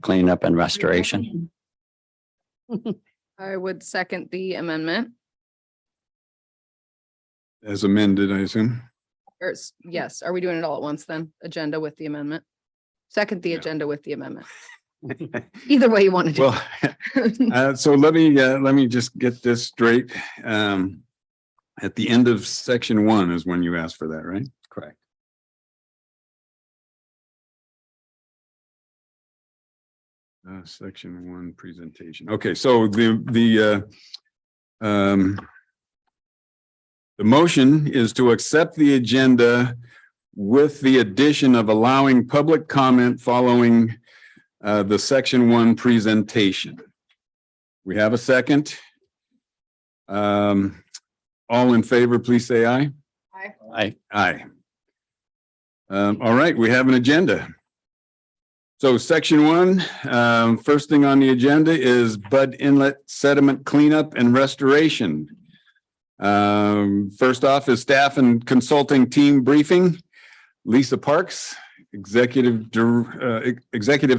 cleanup and restoration. I would second the amendment. As amended, I assume. Or yes, are we doing it all at once then? Agenda with the amendment? Second the Yeah. agenda with the amendment. Either way you want to do Well, it. so let me just get this straight. At the end of section 1 is when you asked for that, right? Correct. Section 1 presentation. Okay, so the motion is to accept the agenda with the addition of allowing public comment following the section 1 presentation. We have a second. All in favor, please say aye. Aye. All right, we have an agenda. So section 1, first thing on the agenda is Bud Inlet sediment cleanup and restoration. First off is staff and consulting team briefing. Lisa Parks, executive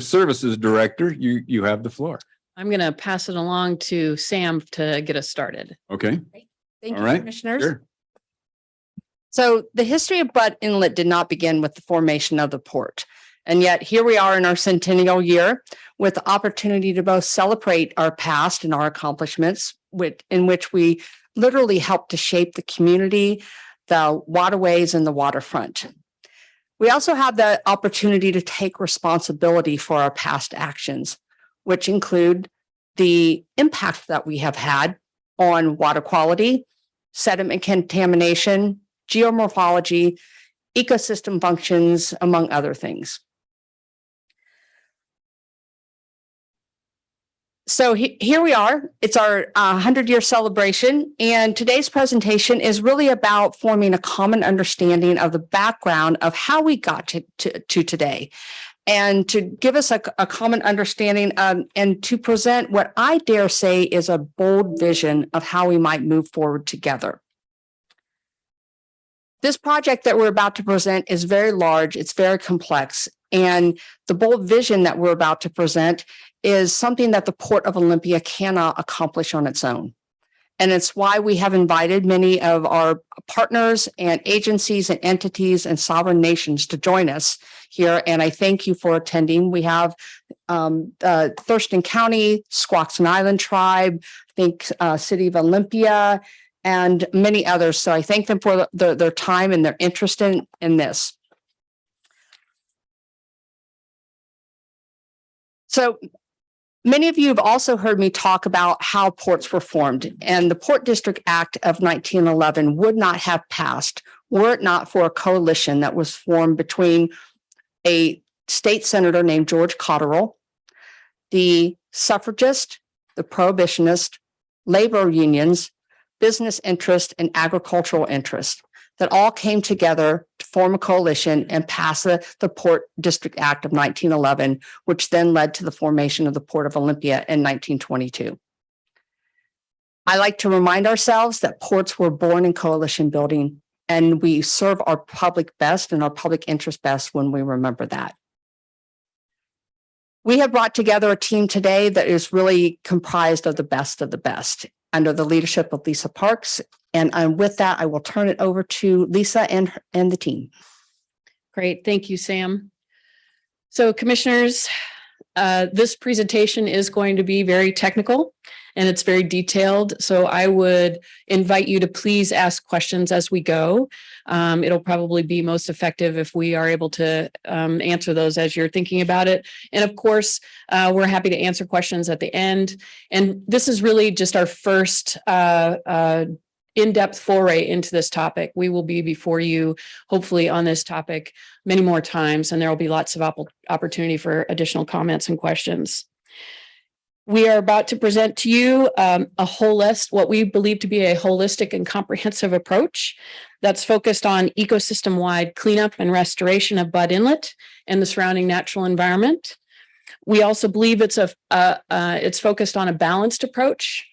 services director, you have the floor. I'm going to pass it along to Sam to get us started. Okay. Thank All you, right. Commissioners. Sure. So the history of Bud Inlet did not begin with the formation of the port. And yet here we are in our centennial year with the opportunity to both celebrate our past and our accomplishments in which we literally helped to shape the community, the waterways and the waterfront. We also have the opportunity to take responsibility for our past actions, which include the impact that we have had on water quality, sediment contamination, geomorphology, ecosystem functions, among other things. So here we are. It's our 100-year celebration, and today's presentation is really about forming a common understanding of the background of how we got to today, and to give us a common understanding and to present what I dare say is a bold vision of how we might move forward together. This project that we're about to present is very large, it's very complex, and the bold vision that we're about to present is something that the Port of Olympia cannot accomplish on its own. And it's why we have invited many of our partners and agencies and entities and sovereign nations to join us here. And I thank you for attending. We have Thurston County, Squaxin Island Tribe, I think City of Olympia, and many others. So I thank them for their time and their interest in this. So many of you have also heard me talk about how ports were formed, and the Port District Act of 1911 would not have passed were it not for a coalition that was formed between a state senator named George Cotterill, the suffragist, the prohibitionist, labor unions, business interest, and agricultural interest that all came together to form a coalition and pass the Port District Act of 1911, which then led to the formation of the Port of Olympia in 1922. I like to remind ourselves that ports were born in coalition building, and we serve our public best and our public interest best when we remember that. We have brought together a team today that is really comprised of the best under the leadership of Lisa Parks. And with that, I will turn it over to Lisa and the team. Great. Thank you, Sam. So commissioners, this presentation is going to be very technical and it's very detailed. So I would invite you to please ask questions as we go. It'll probably be most effective if we are able to answer those as you're thinking about it. And of course, we're happy to answer questions at the end. And this is really just our first in-depth foray into this topic. We will be before you, hopefully, on this topic many more times, and there will be lots of opportunity for additional comments and questions. We are about to present to you what we believe to be a holistic and comprehensive approach that's focused on ecosystem-wide cleanup and restoration of Bud Inlet and the surrounding natural environment. We also believe it's focused on a balanced approach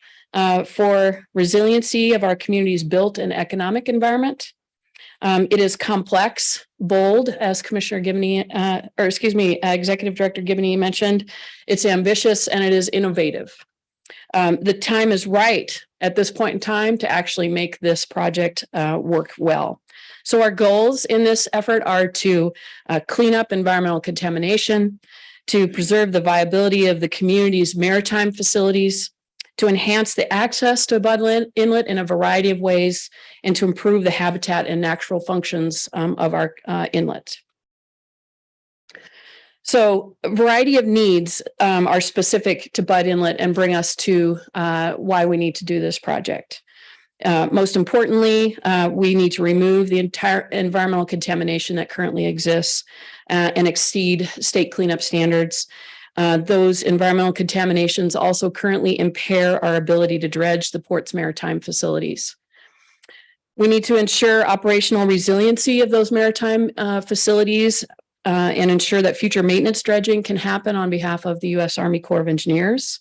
for resiliency of our community's built and economic environment, It is complex, bold, as Commissioner Gibney, Executive Director Gibney mentioned. It's ambitious and it is innovative. The time is right at this point in time to actually make this project work well. So our goals in this effort are to clean up environmental contamination, to preserve the viability of the community's maritime facilities, to enhance the access to Bud Inlet in a variety of ways, and to improve the habitat and natural functions of our inlet. So a variety of needs are specific to Bud Inlet and bring us to why we need to do this project. Most importantly, we need to remove the entire environmental contamination that currently exists and exceed state cleanup standards. Those environmental contaminations also currently impair our ability to dredge the port's maritime facilities. We need to ensure operational resiliency of those maritime facilities and ensure that future maintenance dredging can happen on behalf of the U.S. Army Corps of Engineers.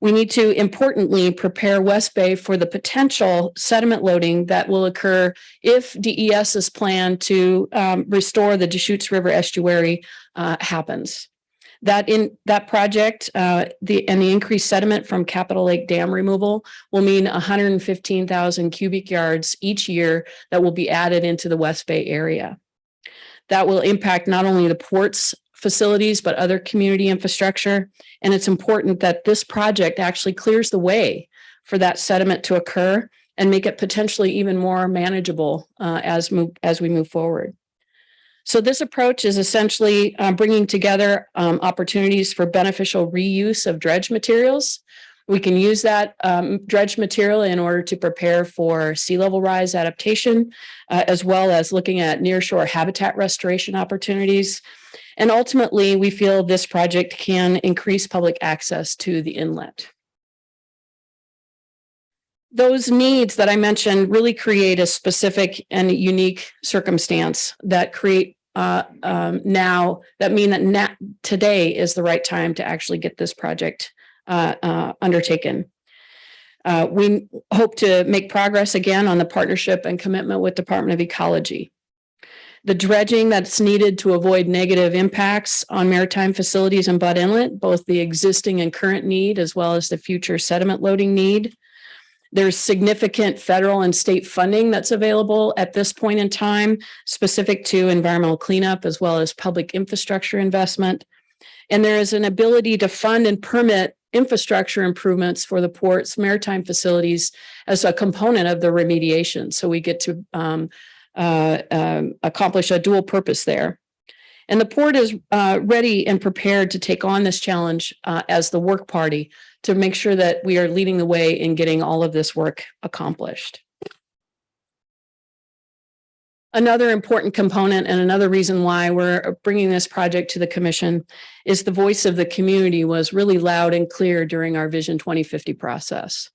We need to importantly prepare West Bay for the potential sediment loading that will occur if DES's plan to restore the Deschutes River estuary happens. That project, the increased sediment from Capitol Lake Dam removal will mean 115,000 cubic yards each year that will be added into the West Bay area. That will impact not only the port's facilities, but other community infrastructure. And it's important that this project actually clears the way for that sediment to occur and make it potentially even more manageable as we move forward. So this approach is essentially bringing together opportunities for beneficial reuse of dredge materials. We can use that dredge material in order to prepare for sea level rise adaptation, as well as looking at nearshore habitat restoration opportunities. And ultimately, we feel this project can increase public access to the inlet. Those needs that I mentioned really create a specific and unique circumstance that create today is the right time to actually get this project undertaken. We hope to make progress again on the partnership and commitment with Department of Ecology. The dredging that's needed to avoid negative impacts on maritime facilities in Bud Inlet, both the existing and current need, as well as the future sediment loading need. There's significant federal and state funding that's available at this point in time, specific to environmental cleanup, as well as public infrastructure investment. And there is an ability to fund and permit infrastructure improvements for the port's maritime facilities as a component of the remediation. So we get to accomplish a dual purpose there. And the port is ready and prepared to take on this challenge as the work party to make sure that we are leading the way in getting all of this work accomplished. Another important component and another reason why we're bringing this project to the commission is the voice of the community was really loud and clear during our Vision 2050 process.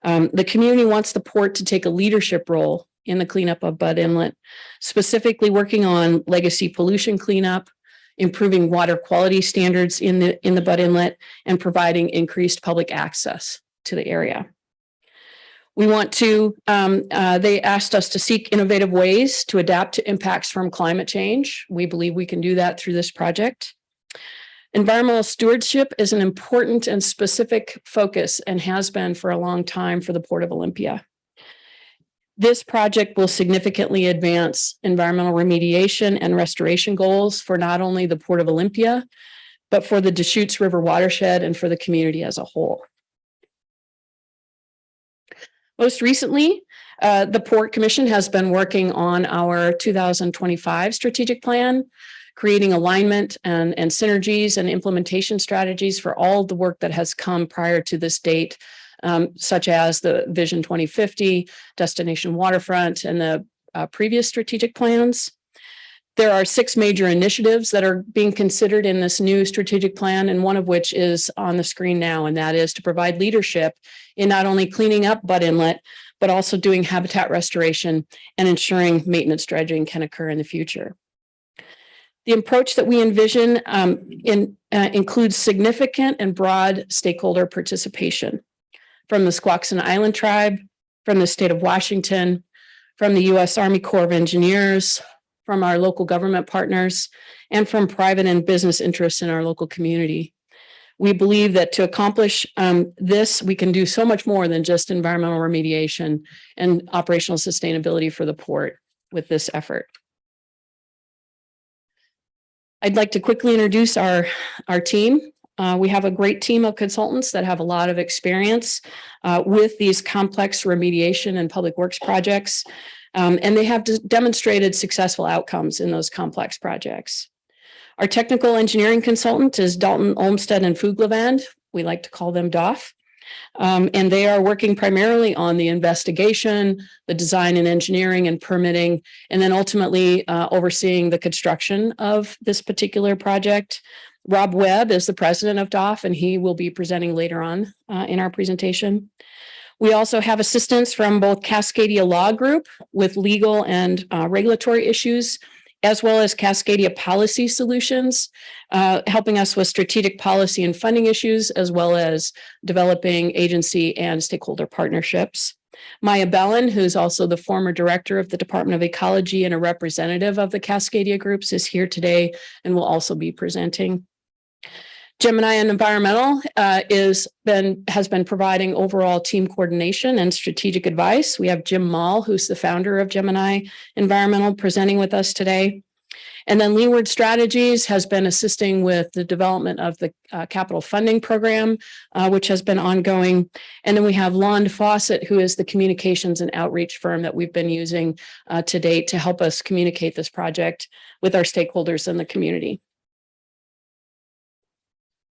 The community wants the port to take a leadership role in the cleanup of Bud Inlet, specifically working on legacy pollution cleanup, improving water quality standards in the Bud Inlet, and providing increased public access to the area. We want to, they asked us to seek innovative ways to adapt to impacts from climate change. We believe we can do that through this project. Environmental stewardship is an important and specific focus and has been for a long time for the Port of Olympia. This project will significantly advance environmental remediation and restoration goals for not only the Port of Olympia, but for the Deschutes River watershed and for the community as a whole. Most recently, the Port Commission has been working on our 2025 strategic plan, creating alignment and synergies and implementation strategies for all the work that has come prior to this date, such as the Vision 2050, Destination Waterfront, and the previous strategic plans. There are 6 major initiatives that are being considered in this new strategic plan, and one of which is on the screen now, and that is to provide leadership in not only cleaning up Bud Inlet, but also doing habitat restoration and ensuring maintenance dredging can occur in the future. The approach that we envision includes significant and broad stakeholder participation from the Squaxin Island Tribe, from the state of Washington, from the U.S. Army Corps of Engineers, from our local government partners, and from private and business interests in our local community. We believe that to accomplish this, we can do so much more than just environmental remediation and operational sustainability for the port with this effort. I'd like to quickly introduce our team. We have a great team of consultants that have a lot of experience with these complex remediation and public works projects, and they have demonstrated successful outcomes in those complex projects. Our technical engineering consultant is Dalton Olmsted and Fuglevand. We like to call them DOF. And they are working primarily on the investigation, the design and engineering and permitting, and then ultimately overseeing the construction of this particular project. Rob Webb is the president of DOF, and he will be presenting later on in our presentation. We also have assistance from both Cascadia Law Group with legal and regulatory issues, as well as Cascadia Policy Solutions, helping us with strategic policy and funding issues, as well as developing agency and stakeholder partnerships. Maya Bellin, who's also the former director of the Department of Ecology and a representative of the Cascadia groups, is here today and will also be presenting. Gemini Environmental has been providing overall team coordination and strategic advice. We have Jim Mall, who's the founder of Gemini Environmental, presenting with us today. And then Leeward Strategies has been assisting with the development of the capital funding program, which has been ongoing. And then we have Lond Fawcett, who is the communications and outreach firm that we've been using to date to help us communicate this project with our stakeholders in the community.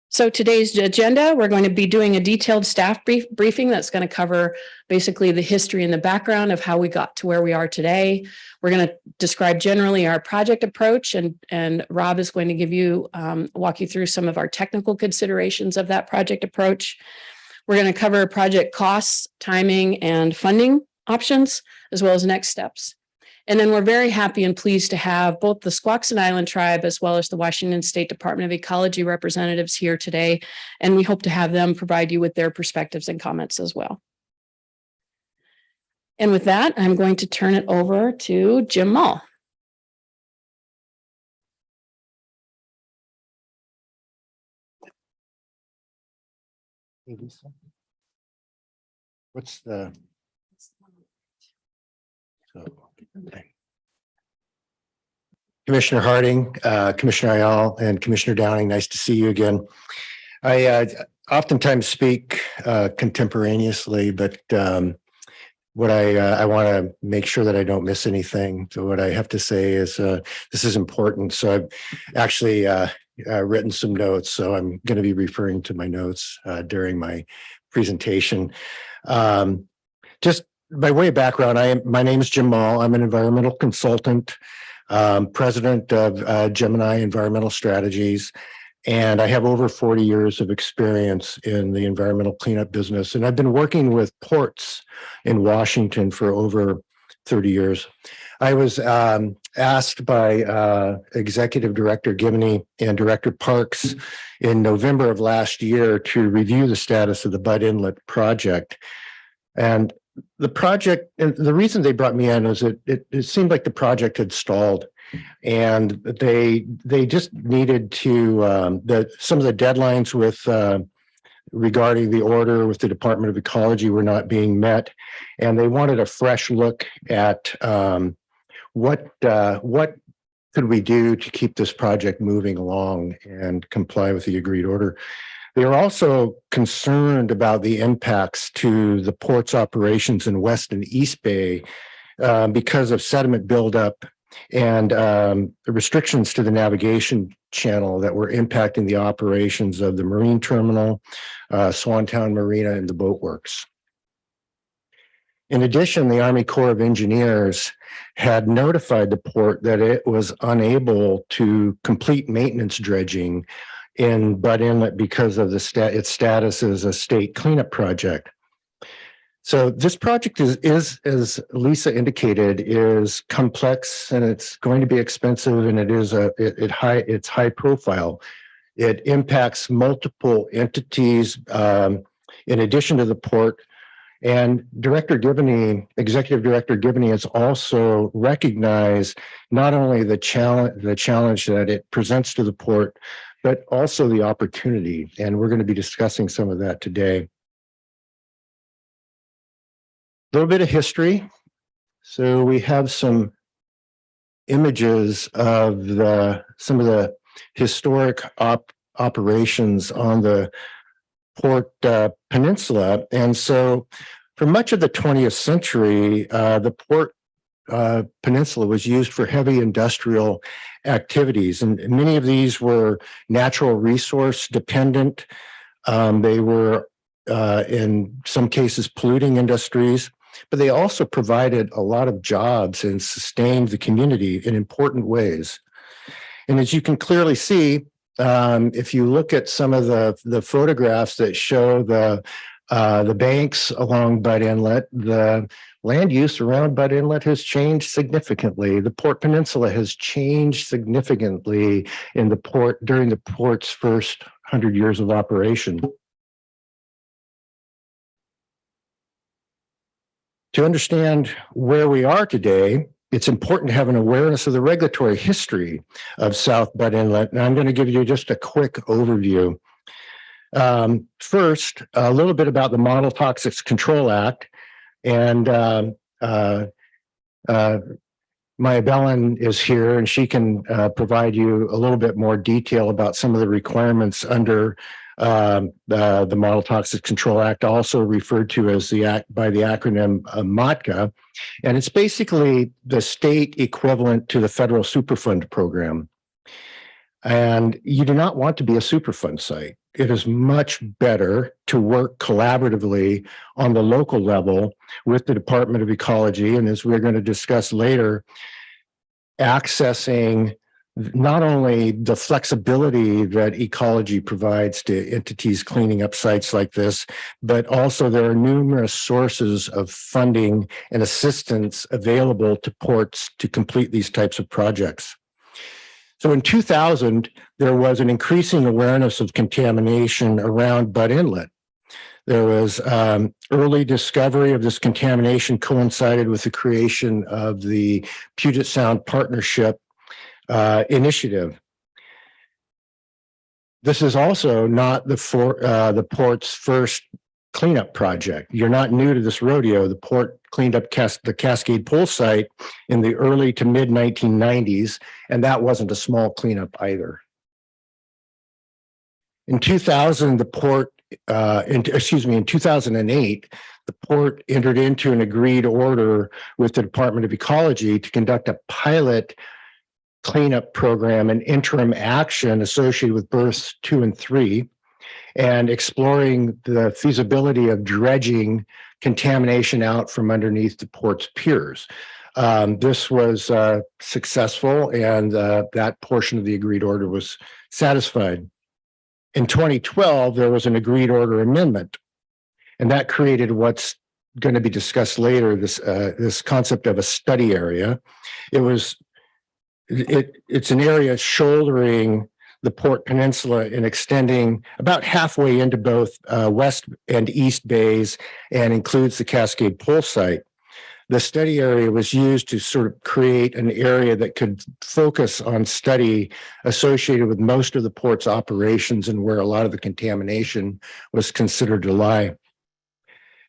So today's agenda, we're going to be doing a detailed staff briefing that's going to cover basically the history and the background of how we got to where we are today. We're going to describe generally our project approach, and Rob is going to give you, walk you through some of our technical considerations of that project approach. We're going to cover project costs, timing, and funding options, as well as next steps. And then we're very happy and pleased to have both the Squaxin Island Tribe as well as the Washington State Department of Ecology representatives here today. And we hope to have them provide you with their perspectives and comments as well. And with that, I'm going to turn it over to Jim Mall. Hey, Lisa. What's the? So, okay. Commissioner Harding, Commissioner Ayala, and Commissioner Downing, nice to see you again. I oftentimes speak contemporaneously, but what I want to make sure that I don't miss anything. So what I have to say is this is important. So I've actually written some notes, so I'm going to be referring to my notes during my presentation. Just by way of background, my name is Jim Mall. I'm an environmental consultant, president of Gemini Environmental Strategies, and I have over 40 years of experience in the environmental cleanup business. And I've been working with ports in Washington for over 30 years. I was asked by Executive Director Gibney and Director Parks in November of last year to review the status of the Butt Inlet project. And the project, and the reason they brought me in is it seemed like the project had stalled, and they just needed to some of the deadlines with regarding the order with the Department of Ecology were not being met, and they wanted a fresh look at what could we do to keep this project moving along and comply with the agreed order. They are also concerned about the impacts to the port's operations in West and East Bay because of sediment buildup and the restrictions to the navigation channel that were impacting the operations of the marine terminal, Swantown Marina, and the boatworks. In addition, the Army Corps of Engineers had notified the port that it was unable to complete maintenance dredging in Butt Inlet because of its status as a state cleanup project. So this project is, as Lisa indicated, is complex, and it's going to be expensive, and it's high profile. It impacts multiple entities in addition to the port. And Director Gibney, Executive Director Gibney has also recognized not only the challenge that it presents to the port, but also the opportunity. And we're going to be discussing some of that today. A little bit of history. So we have some images of some of the historic operations on the Port Peninsula. And so for much of the 20th century, the Port Peninsula was used for heavy industrial activities. And many of these were natural resource dependent. They were, in some cases, polluting industries, but they also provided a lot of jobs and sustained the community in important ways. And as you can clearly see, if you look at some of the photographs that show the banks along Butt Inlet, the land use around Butt Inlet has changed significantly. The Port Peninsula has changed significantly in the port during the port's first 100 years of operation. To understand where we are today, it's important to have an awareness of the regulatory history of South Butt Inlet. And I'm going to give you just a quick overview. First, a little bit about the Model Toxics Control Act. And Maya Bellin is here, and she can provide you a little bit more detail about some of the requirements under the Model Toxics Control Act, also referred to as by the acronym MOTCA. And it's basically the state equivalent to the federal Superfund program. And you do not want to be a Superfund site. It is much better to work collaboratively on the local level with the Department of Ecology. And as we're going to discuss later, accessing not only the flexibility that ecology provides to entities cleaning up sites like this, but also there are numerous sources of funding and assistance available to ports to complete these types of projects. So in 2000, there was an increasing awareness of contamination around Butt Inlet. There was early discovery of this contamination coincided with the creation of the Puget Sound Partnership initiative. This is also not the port's first cleanup project. You're not new to this rodeo. The port cleaned up the Cascade Pool site in the early to mid 1990s, and that wasn't a small cleanup either. In 2000, the port, in 2008, the port entered into an agreed order with the Department of Ecology to conduct a pilot cleanup program and interim action associated with berths 2 and 3, and exploring the feasibility of dredging contamination out from underneath the port's piers. This was successful, and that portion of the agreed order was satisfied. In 2012, there was an agreed order amendment, and that created what's going to be discussed later, this concept of a study area. It's an area shouldering the Port Peninsula and extending about halfway into both west and east bays, and includes the Cascade Pool site. The study area was used to sort of create an area that could focus on study associated with most of the port's operations and where a lot of the contamination was considered to lie. It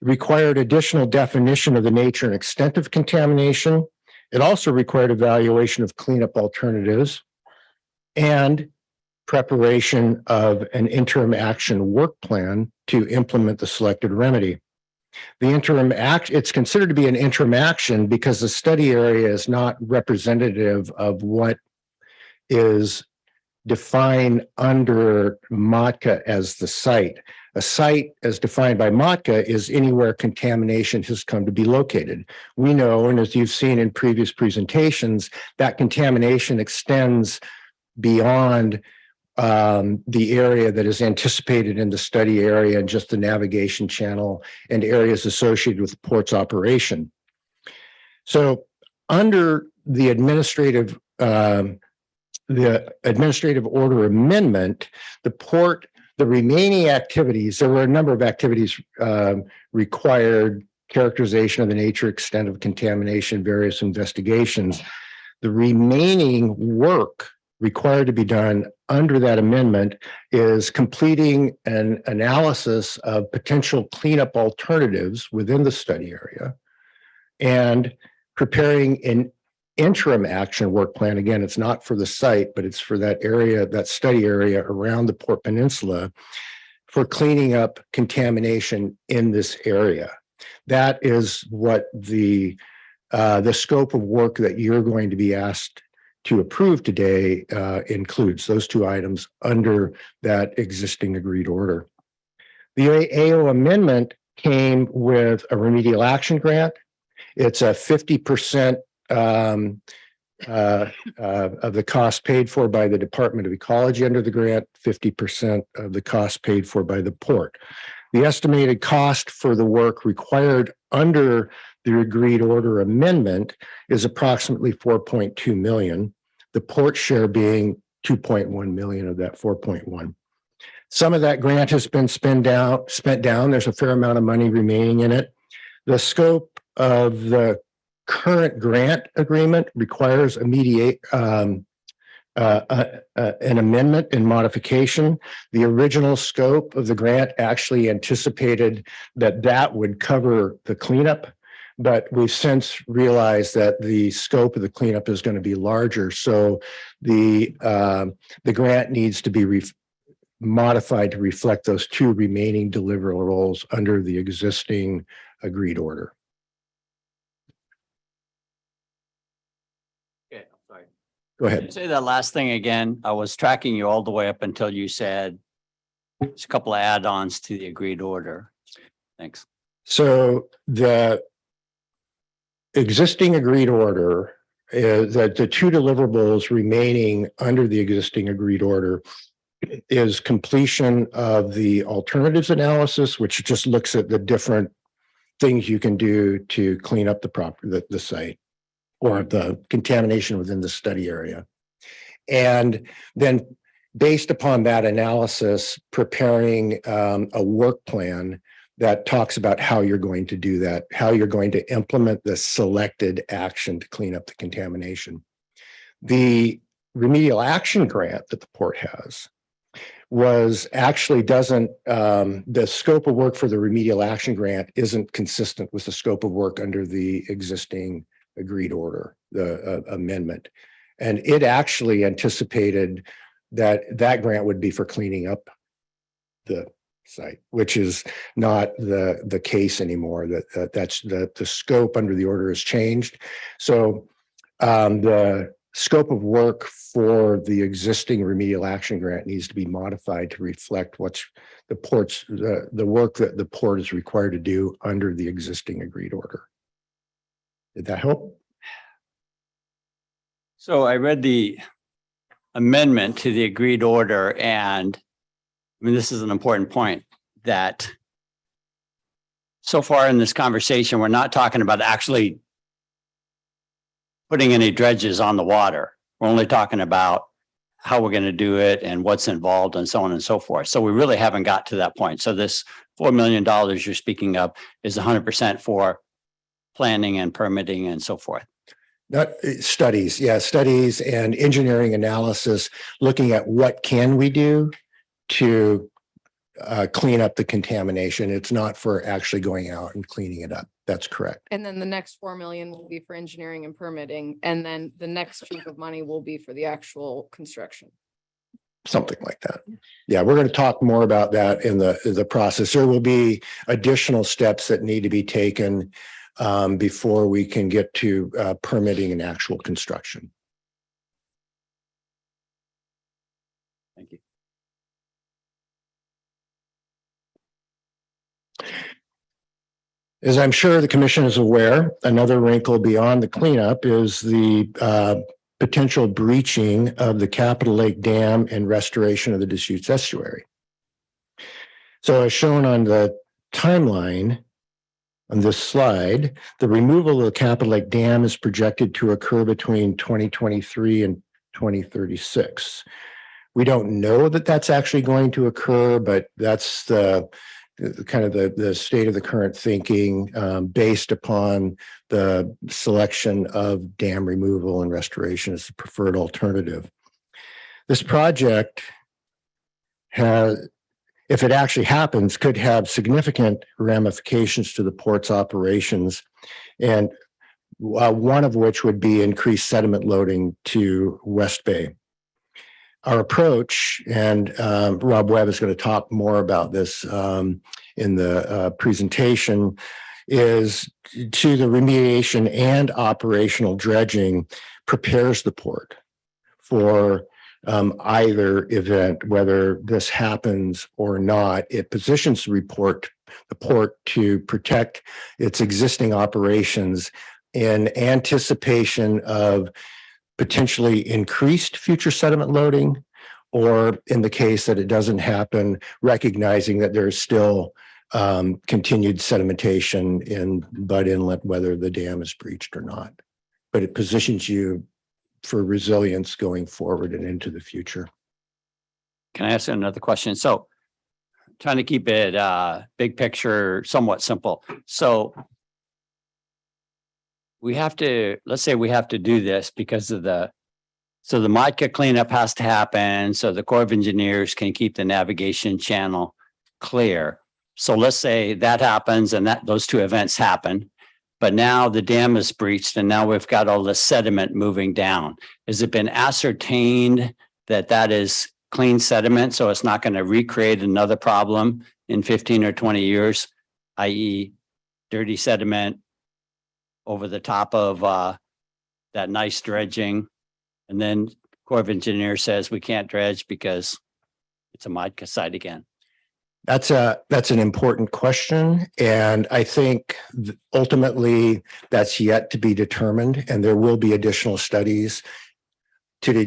required additional definition of the nature and extent of contamination. It also required evaluation of cleanup alternatives and preparation of an interim action work plan to implement the selected remedy. The interim act, it's considered to be an interim action because the study area is not representative of what is defined under MOTCA as the site. A site as defined by MOTCA is anywhere contamination has come to be located. We know, and as you've seen in previous presentations, that contamination extends beyond the area that is anticipated in the study area and just the navigation channel and areas associated with the port's operation. So under the administrative order amendment, the port the remaining activities, there were a number of activities required characterization of the nature, extent of contamination, various investigations. The remaining work required to be done under that amendment is completing an analysis of potential cleanup alternatives within the study area and preparing an interim action work plan. Again, it's not for the site, but it's for that area, that study area around the Port Peninsula for cleaning up contamination in this area. That is what the scope of work that you're going to be asked to approve today includes, those two items under that existing agreed order. The AO amendment came with a remedial action grant. It's a 50% of the cost paid for by the Department of Ecology under the grant, 50% of the cost paid for by the port. The estimated cost for the work required under the agreed order amendment is approximately 4.2 million, the port share being 2.1 million of that 4.1. Some of that grant has been spent down. There's a fair amount of money remaining in it. The scope of the current grant agreement requires immediate an amendment and modification. The original scope of the grant actually anticipated that would cover the cleanup, but we've since realized that the scope of the cleanup is going to be larger. So the grant needs to be modified to reflect those two remaining deliverables under the existing agreed order. Okay, I'm sorry. Go ahead. Say that last thing again. I was tracking you all the way up until you said there's a couple of add-ons to the agreed order. Thanks. So the existing agreed order is that the two deliverables remaining under the existing agreed order is completion of the alternatives analysis, which just looks at the different things you can do to clean up the site or the contamination within the study area. And then based upon that analysis, preparing a work plan that talks about how you're going to do that, how you're going to implement the selected action to clean up the contamination. The remedial action grant that the port has the scope of work for the remedial action grant isn't consistent with the scope of work under the existing agreed order, the amendment. And it actually anticipated that grant would be for cleaning up the site, which is not the case anymore. That's the scope under the order has changed. So the scope of work for the existing remedial action grant needs to be modified to reflect what's the work that the port is required to do under the existing agreed order. Did that help? So I read the amendment to the agreed order, and I mean, this is an important point that so far in this conversation, we're not talking about actually putting any dredges on the water. We're only talking about how we're going to do it and what's involved and so on and so forth. So we really haven't got to that point. So this $4 million you're speaking of is 100% for planning and permitting and so forth. Not studies, studies and engineering analysis, looking at what can we do to clean up the contamination. It's not for actually going out and cleaning it up. That's correct. And then the next 4 million will be for engineering and permitting, and then the next chunk of money will be for the actual construction. Something like that. Yeah, we're going to talk more about that in the process. There will be additional steps that need to be taken before we can get to permitting and actual construction. Thank you. As I'm sure the commission is aware, another wrinkle beyond the cleanup is the potential breaching of the Capitol Lake Dam and restoration of the Deschutes Estuary. So as shown on the timeline on this slide, the removal of the Capitol Lake Dam is projected to occur between 2023 and 2036. We don't know that that's actually going to occur, but that's the kind of the state of the current thinking based upon the selection of dam removal and restoration as the preferred alternative. This project has, if it actually happens, could have significant ramifications to the port's operations, and one of which would be increased sediment loading to West Bay. Our approach, and Rob Webb is going to talk more about this in the presentation, is to the remediation and operational dredging prepares the port for either event, whether this happens or not. It positions the port to protect its existing operations in anticipation of potentially increased future sediment loading, or in the case that it doesn't happen, recognizing that there's still continued sedimentation in Budd Inlet, whether the dam is breached or not. But it positions you for resilience going forward and into the future. Can I ask another question? So trying to keep it big picture, somewhat simple. So we have to, let's say we have to do this because of the MICA cleanup has to happen so the Corps of Engineers can keep the navigation channel clear. So let's say that happens and that those two events happen, but now the dam is breached and now we've got all the sediment moving down. Has it been ascertained that that is clean sediment, so it's not going to recreate another problem in 15 or 20 years, i.e. dirty sediment over the top of that nice dredging? And then Corps of Engineers says we can't dredge because it's a MICA site again. That's an important question. And I think ultimately that's yet to be determined, and there will be additional studies to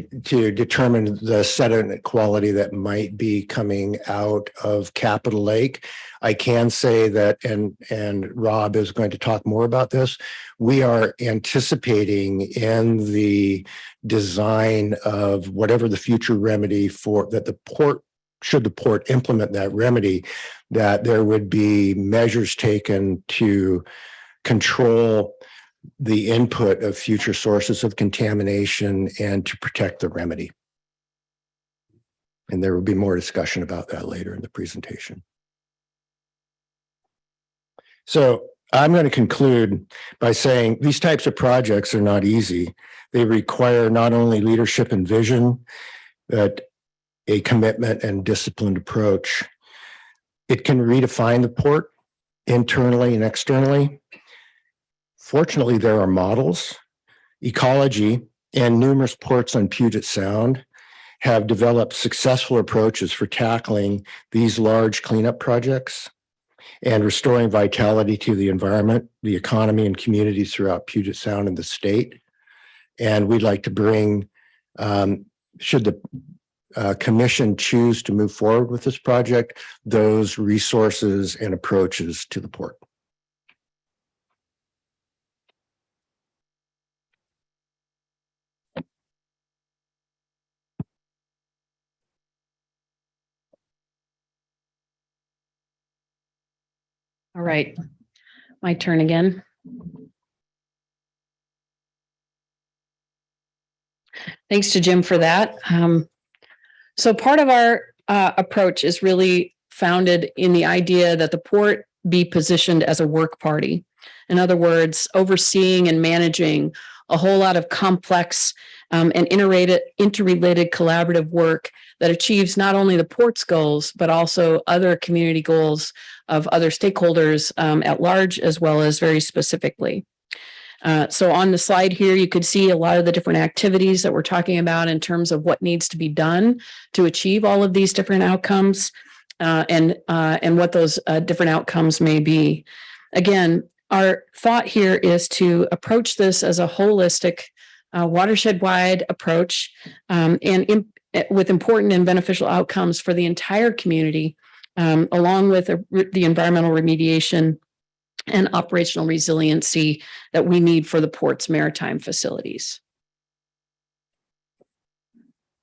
determine the sediment quality that might be coming out of Capitol Lake. I can say that, and Rob is going to talk more about this, we are anticipating in the design of whatever the future remedy for that the port, should the port implement that remedy, that there would be measures taken to control the input of future sources of contamination and to protect the remedy. And there will be more discussion about that later in the presentation. So I'm going to conclude by saying these types of projects are not easy. They require not only leadership and vision, but a commitment and disciplined approach. It can redefine the port internally and externally. Fortunately, there are models. Ecology and numerous ports on Puget Sound have developed successful approaches for tackling these large cleanup projects and restoring vitality to the environment, the economy, and communities throughout Puget Sound and the state. And we'd like to bring, should the commission choose to move forward with this project, those resources and approaches to the port. All right, my turn again. Thanks to Jim for that. So part of our approach is really founded in the idea that the port be positioned as a work party. In other words, overseeing and managing a whole lot of complex and interrelated collaborative work that achieves not only the port's goals, but also other community goals of other stakeholders at large, as well as very specifically. So on the slide here, you could see a lot of the different activities that we're talking about in terms of what needs to be done to achieve all of these different outcomes and what those different outcomes may be. Again, our thought here is to approach this as a holistic, watershed-wide approach with important and beneficial outcomes for the entire community, along with the environmental remediation and operational resiliency that we need for the port's maritime facilities.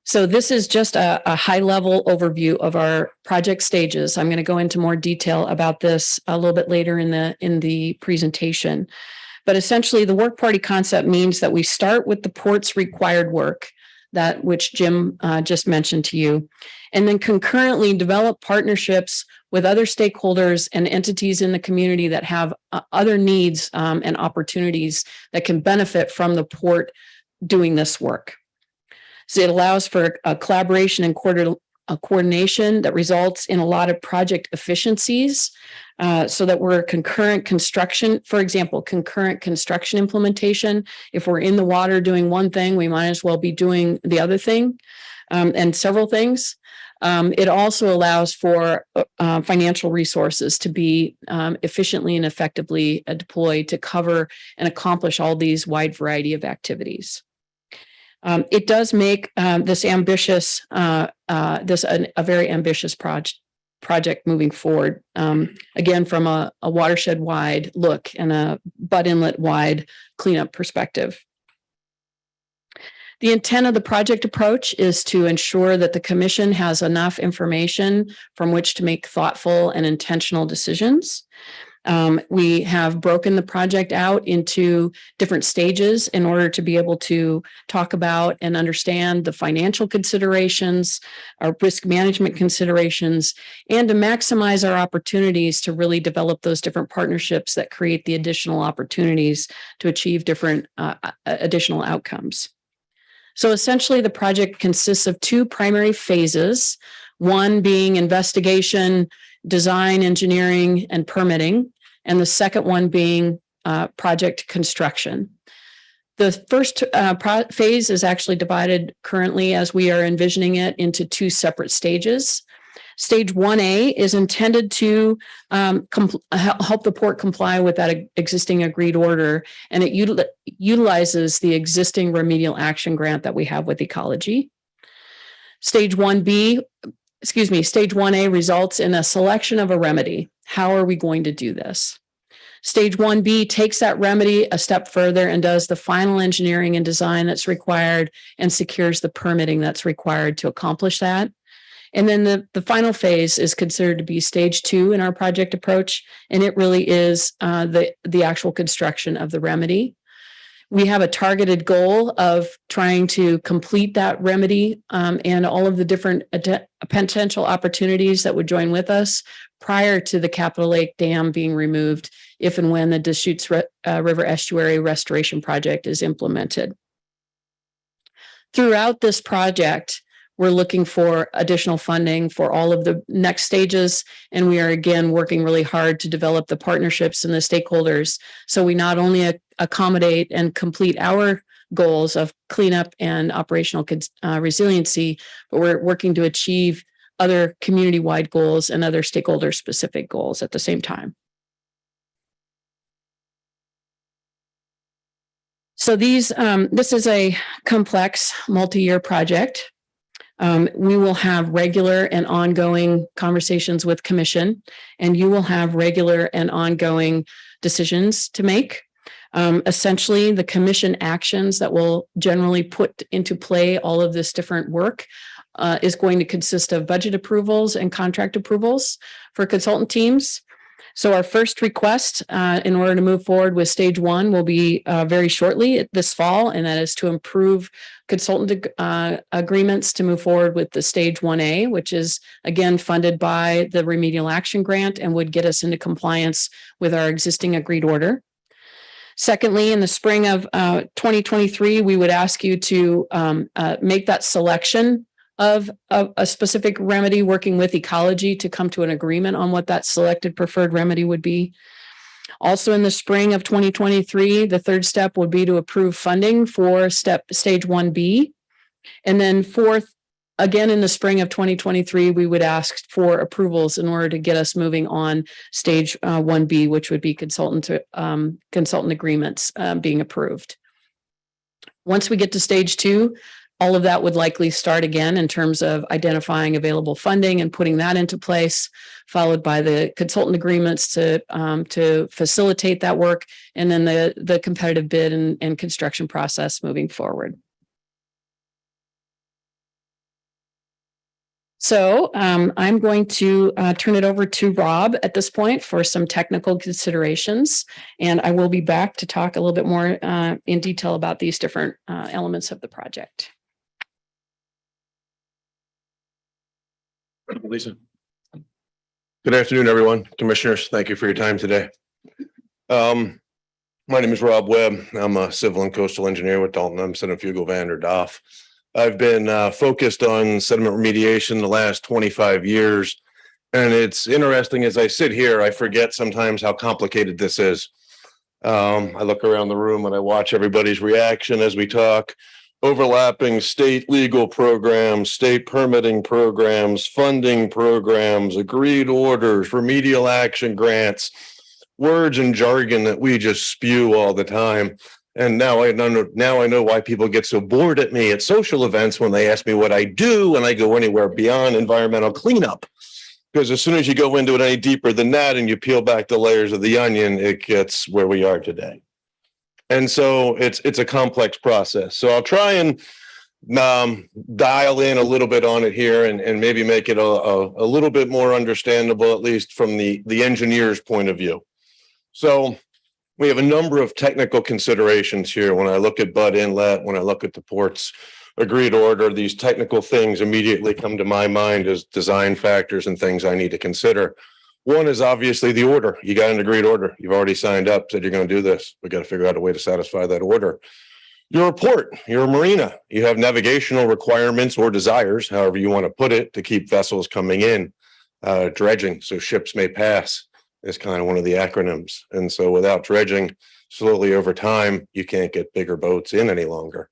So this is just a high level overview of our project stages. I'm going to go into more detail about this a little bit later in the presentation. But essentially, the work party concept means that we start with the port's required work, that which Jim just mentioned to you, and then concurrently develop partnerships with other stakeholders and entities in the community that have other needs and opportunities that can benefit from the port doing this work. So it allows for a collaboration and coordination that results in a lot of project efficiencies, so that we're concurrent construction, for example, concurrent construction implementation. If we're in the water doing one thing, we might as well be doing the other thing, and several things. It also allows for financial resources to be efficiently and effectively deployed to cover and accomplish all these wide variety of activities. It does make this ambitious, a very ambitious project moving forward. Again, from a watershed wide look and a Butt Inlet wide cleanup perspective. The intent of the project approach is to ensure that the commission has enough information from which to make thoughtful and intentional decisions. We have broken the project out into different stages in order to be able to talk about and understand the financial considerations, our risk management considerations, and to maximize our opportunities to really develop those different partnerships that create the additional opportunities to achieve different additional outcomes. So essentially, the project consists of two primary phases, one being investigation, design, engineering, and permitting, and the second one being project construction. The first phase is actually divided currently, as we are envisioning it, into two separate stages. Stage 1A is intended to help the port comply with that existing agreed order, and it utilizes the existing remedial action grant that we have with Ecology. Stage 1A results in a selection of a remedy. How are we going to do this? Stage 1B takes that remedy a step further and does the final engineering and design that's required and secures the permitting that's required to accomplish that. And then the final phase is considered to be stage 2 in our project approach, and it really is the actual construction of the remedy. We have a targeted goal of trying to complete that remedy and all of the different potential opportunities that would join with us prior to the Capitol Lake Dam being removed, if and when the Deschutes River Estuary Restoration Project is implemented. Throughout this project, we're looking for additional funding for all of the next stages, and we are again working really hard to develop the partnerships and the stakeholders so we not only accommodate and complete our goals of cleanup and operational resiliency, but we're working to achieve other community-wide goals and other stakeholder-specific goals at the same time. So this is a complex multi-year project. We will have regular and ongoing conversations with commission, and you will have regular and ongoing decisions to make. Essentially, the commission actions that will generally put into play all of this different work is going to consist of budget approvals and contract approvals for consultant teams. So our first request in order to move forward with stage 1 will be very shortly this fall, and that is to improve consultant agreements to move forward with the stage 1A, which is again funded by the Remedial Action Grant and would get us into compliance with our existing agreed order. Secondly, in the spring of 2023, we would ask you to make that selection of a specific remedy, working with Ecology to come to an agreement on what that selected preferred remedy would be. Also in the spring of 2023, the third step would be to approve funding for stage 1B. And then fourth, again in the spring of 2023, we would ask for approvals in order to get us moving on stage 1B, which would be consultant agreements being approved. Once we get to stage 2, all of that would likely start again in terms of identifying available funding and putting that into place, followed by the consultant agreements to facilitate that work, and then the competitive bid and construction process moving forward. So I'm going to turn it over to Rob at this point for some technical considerations. And I will be back to talk a little bit more in detail about these different elements of the project. Lisa. Good afternoon, everyone. Commissioners, thank you for your time today. My name is Rob Webb. I'm a civil and coastal engineer with Dalton Umstead and Fugel Vander Doff. I've been focused on sediment remediation the last 25 years. And it's interesting as I sit here, I forget sometimes how complicated this is. I look around the room and I watch everybody's reaction as we talk. Overlapping state legal programs, state permitting programs, funding programs, agreed orders, remedial action grants, words and jargon that we just spew all the time. And now I know why people get so bored at me at social events when they ask me what I do and I go anywhere beyond environmental cleanup. Because as soon as you go into it any deeper than that and you peel back the layers of the onion, it gets where we are today. And so it's a complex process. So I'll try and dial in a little bit on it here and maybe make it a little bit more understandable, at least from the engineer's point of view. So we have a number of technical considerations here. When I look at Butt Inlet, when I look at the port's agreed order, these technical things immediately come to my mind as design factors and things I need to consider. One is obviously the order. You got an agreed order. You've already signed up, said you're going to do this. We got to figure out a way to satisfy that order. You're a port, you're a marina. You have navigational requirements or desires, however you want to put it, to keep vessels coming in. Dredging, so ships may pass, is kind of one of the acronyms. And so without dredging, slowly over time, you can't get bigger boats in any longer.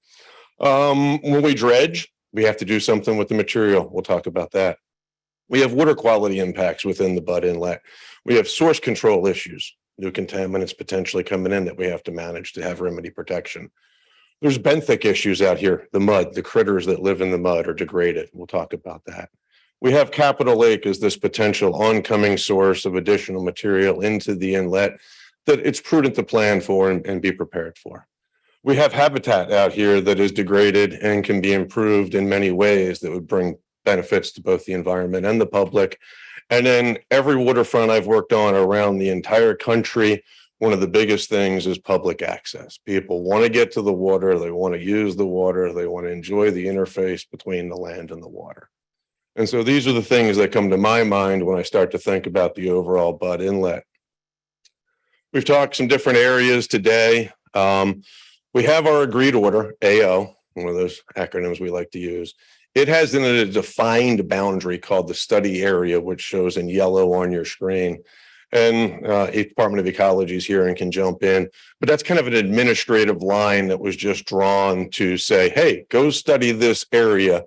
When we dredge, we have to do something with the material. We'll talk about that. We have water quality impacts within the Butt Inlet. We have source control issues, new contaminants potentially coming in that we have to manage to have remedy protection. There's benthic issues out here, the mud, the critters that live in the mud are degraded. We'll talk about that. We have Capitol Lake as this potential oncoming source of additional material into the inlet that it's prudent to plan for and be prepared for. We have habitat out here that is degraded and can be improved in many ways that would bring benefits to both the environment and the public. And then every waterfront I've worked on around the entire country, one of the biggest things is public access. People want to get to the water, they want to use the water, they want to enjoy the interface between the land and the water. And so these are the things that come to my mind when I start to think about the overall Butt Inlet. We've talked some different areas today. We have our agreed order, AO, one of those acronyms we like to use. It has in it a defined boundary called the study area, which shows in yellow on your screen. And Department of Ecology is here and can jump in. But that's kind of an administrative line that was just drawn to say, hey, go study this area.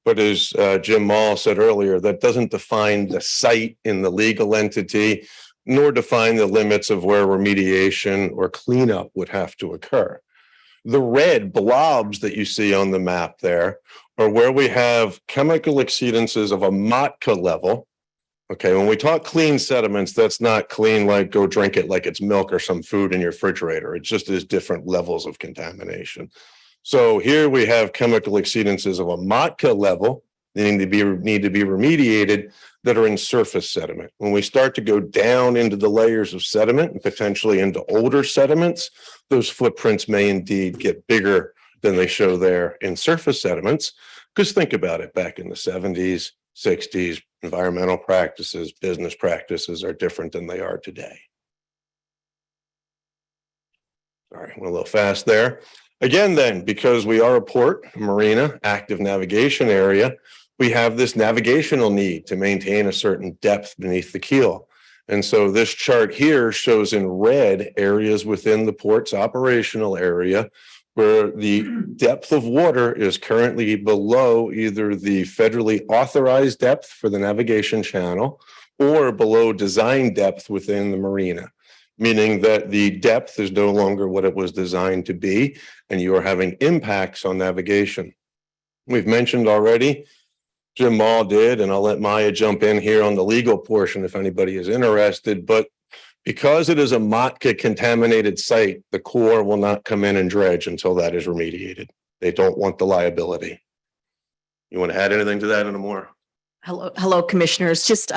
But as Jim Mall said earlier, that doesn't define the site in the legal entity, nor define the limits of where remediation or cleanup would have to occur. The red blobs that you see on the map there are where we have chemical exceedances of a MOTCA level. Okay, when we talk clean sediments, that's not clean like go drink it like it's milk or some food in your refrigerator. It just is different levels of contamination. So here we have chemical exceedances of a MOTCA level need to be remediated that are in surface sediment. When we start to go down into the layers of sediment and potentially into older sediments, those footprints may indeed get bigger than they show there in surface sediments. Because think about it, back in the 70s, 60s, environmental practices, business practices are different than they are today. Sorry, went a little fast there. Again, then, because we are a port, a marina, active navigation area, we have this navigational need to maintain a certain depth beneath the keel. And so this chart here shows in red areas within the port's operational area where the depth of water is currently below either the federally authorized depth for the navigation channel or below design depth within the marina, meaning that the depth is no longer what it was designed to be, and you are having impacts on navigation. We've mentioned already, Jim Mall did, and I'll let Maya jump in here on the legal portion if anybody is interested, but because it is a MOTCA contaminated site, the Corps will not come in and dredge until that is remediated. They don't want the liability. You want to add anything to that anymore? Hello, commissioners. Just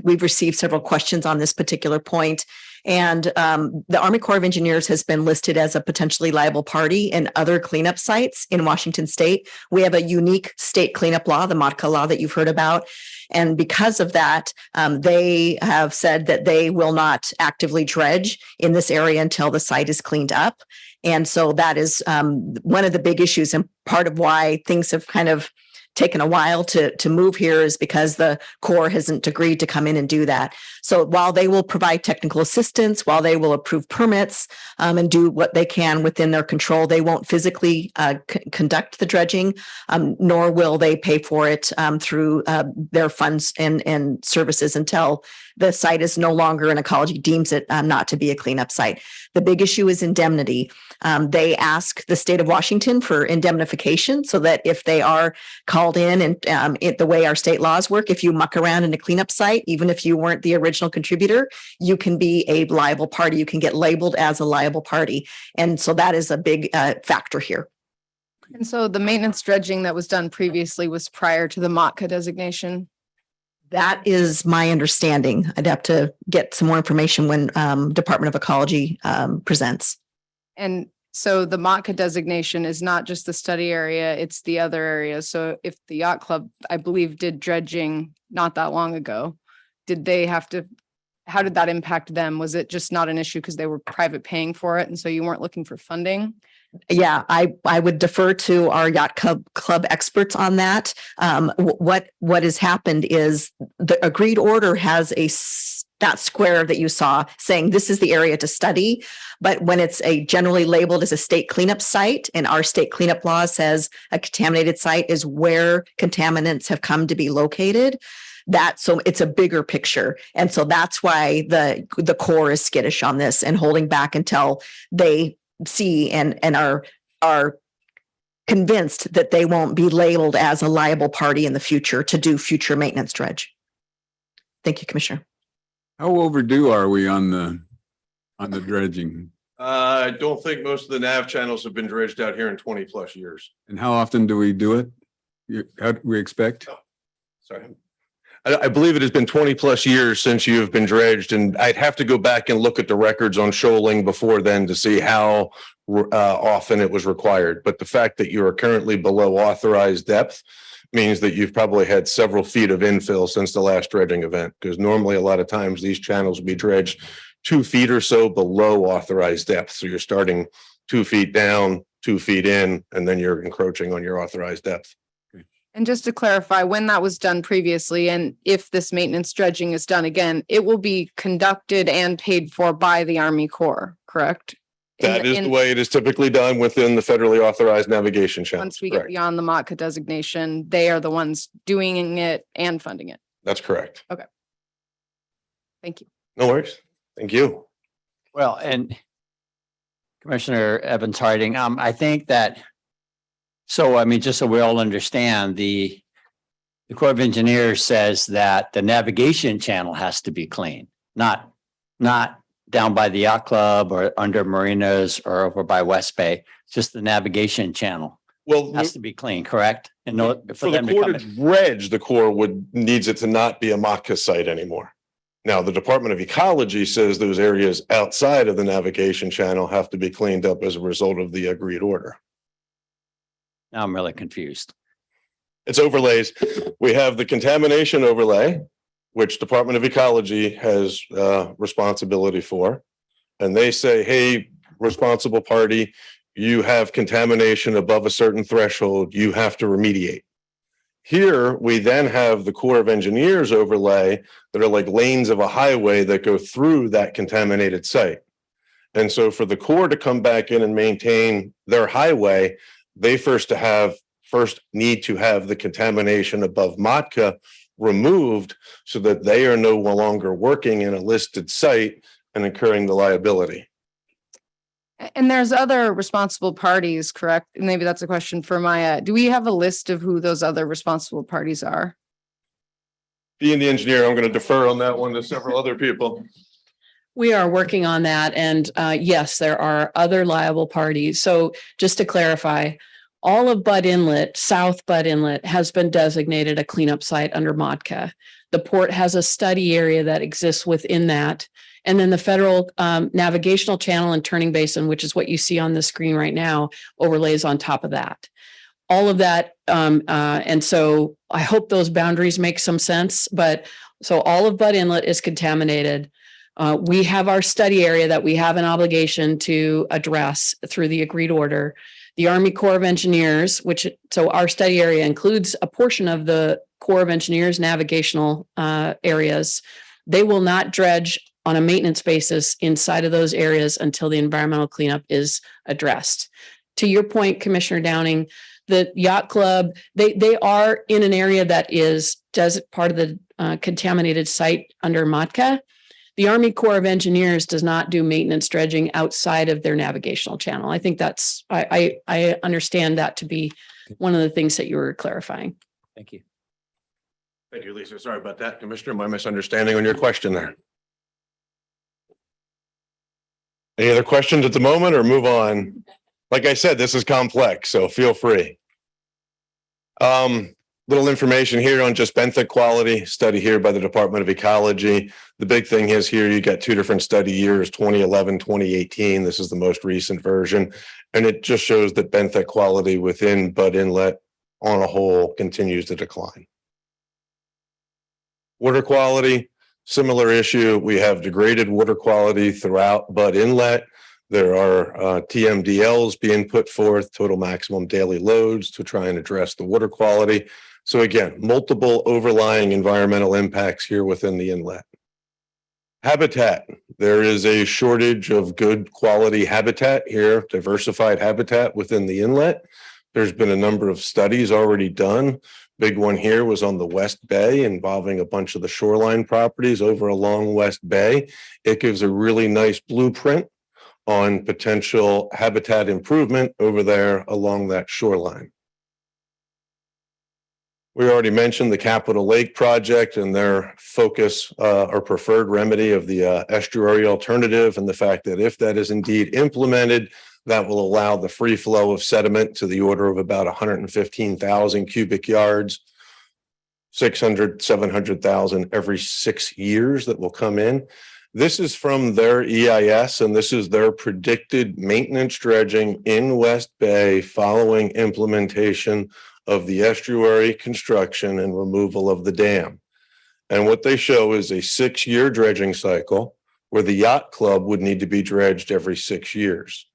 we've received several questions on this particular point. And the Army Corps of Engineers has been listed as a potentially liable party in other cleanup sites in Washington state. We have a unique state cleanup law, the MOTCA law that you've heard about. And because of that, they have said that they will not actively dredge in this area until the site is cleaned up. And so that is one of the big issues, and part of why things have kind of taken a while to move here is because the Corps hasn't agreed to come in and do that. So while they will provide technical assistance, while they will approve permits and do what they can within their control, they won't physically conduct the dredging, nor will they pay for it through their funds and services until the site is no longer, and ecology deems it not to be a cleanup site. The big issue is indemnity. They ask the state of Washington for indemnification so that if they are called in and the way our state laws work, if you muck around in a cleanup site, even if you weren't the original contributor, you can be a liable party. You can get labeled as a liable party. And so that is a big factor here. And so the maintenance dredging that was done previously was prior to the MOTCA designation? That is my understanding. I'd have to get some more information when Department of Ecology presents. And so the MOTCA designation is not just the study area, it's the other areas. So if the yacht club, I believe, did dredging not that long ago, did they have to, how did that impact them? Was it just not an issue because they were private paying for it and so you weren't looking for funding? Yeah, I would defer to our yacht club experts on that. What has happened is the agreed order has that square that you saw saying this is the area to study. But when it's generally labeled as a state cleanup site, and our state cleanup law says a contaminated site is where contaminants have come to be located, so it's a bigger picture. And so that's why the Corps is skittish on this and holding back until they see and are convinced that they won't be labeled as a liable party in the future to do future maintenance dredge. Thank you, Commissioner. How overdue are we on the dredging? I don't think most of the nav channels have been dredged out here in 20+ years. And how often do we do it? How do we expect? Sorry. I believe it has been 20+ years since you have been dredged, and I'd have to go back and look at the records on shoaling before then to see how often it was required. But the fact that you are currently below authorized depth means that you've probably had several feet of infill since the last dredging event, because normally a lot of times these channels will be dredged 2 feet or so below authorized depth. So you're starting 2 feet down, 2 feet in, and then you're encroaching on your authorized depth. And just to clarify, when that was done previously, and if this maintenance dredging is done again, it will be conducted and paid for by the Army Corps, correct? That is the way it is typically done within the federally authorized navigation channels. Once we get beyond the MOTCA designation, they are the ones doing it and funding it. That's correct. Thank you. No worries. Thank you. Well, and Commissioner Evans Harding, I think that, so I mean, just so we all understand, the Corps of Engineers says that the navigation channel has to be clean, not down by the yacht club or under marinas or over by West Bay, just the navigation channel Well, has to be clean, correct? And no, for the Corps to dredge, the Corps needs it to not be a MOTCA site anymore. Now, the Department of Ecology says those areas outside of the navigation channel have to be cleaned up as a result of the agreed order. Now I'm really confused. It's overlays. We have the contamination overlay, which Department of Ecology has responsibility for. And they say, hey, responsible party, you have contamination above a certain threshold, you have to remediate. Here, we then have the Corps of Engineers overlay that are like lanes of a highway that go through that contaminated site. And so for the Corps to come back in and maintain their highway, they first need to have the contamination above MOTCA removed so that they are no longer working in a listed site and incurring the liability. And there's other responsible parties, correct? Maybe that's a question for Maya. Do we have a list of who those other responsible parties are? Being the engineer, I'm going to defer on that one to several other people. We are working on that. And yes, there are other liable parties. So just to clarify, All of Bud Inlet, South Bud Inlet, has been designated a cleanup site under MODCA. The port has a study area that exists within that. And then the federal navigational channel and turning basin, which is what you see on the screen right now, overlays on top of that. All of that. And so I hope those boundaries make some sense. But so all of Bud Inlet is contaminated. We have our study area that we have an obligation to address through the agreed order. The Army Corps of Engineers, so our study area includes a portion of the Corps of Engineers navigational areas. They will not dredge on a maintenance basis inside of those areas until the environmental cleanup is addressed. To your point, Commissioner Downing, the yacht club, they are in an area that is part of the contaminated site under MODCA. The Army Corps of Engineers does not do maintenance dredging outside of their navigational channel. I think I understand that to be one of the things that you were clarifying. Thank you. Thank you, Lisa. Sorry about that, Commissioner. My misunderstanding on your question there. Any other questions at the moment or move on? Like I said, this is complex, so feel free. Little information here on just benthic quality study here by the Department of Ecology. The big thing is here, you got two different study years, 2011, 2018. This is the most recent version. And it just shows that benthic quality within Bud Inlet on a whole continues to decline. Water quality, similar issue. We have degraded water quality throughout Bud Inlet. There are TMDLs being put forth, total maximum daily loads, to try and address the water quality. So again, multiple overlying environmental impacts here within the inlet. Habitat, there is a shortage of good quality habitat here, diversified habitat within the inlet. There's been a number of studies already done. Big one here was on the West Bay involving a bunch of the shoreline properties over along West Bay. It gives a really nice blueprint on potential habitat improvement over there along that shoreline. We already mentioned the Capitol Lake project and their focus or preferred remedy of the estuary alternative, and the fact that if that is indeed implemented, that will allow the free flow of sediment to the order of about 115,000 cubic yards, 600, 700,000 every 6 years that will come in. This is from their EIS, and this is their predicted maintenance dredging in West Bay following implementation of the estuary construction and removal of the dam. And what they show is a 6-year dredging cycle where the yacht club would need to be dredged every 6 years.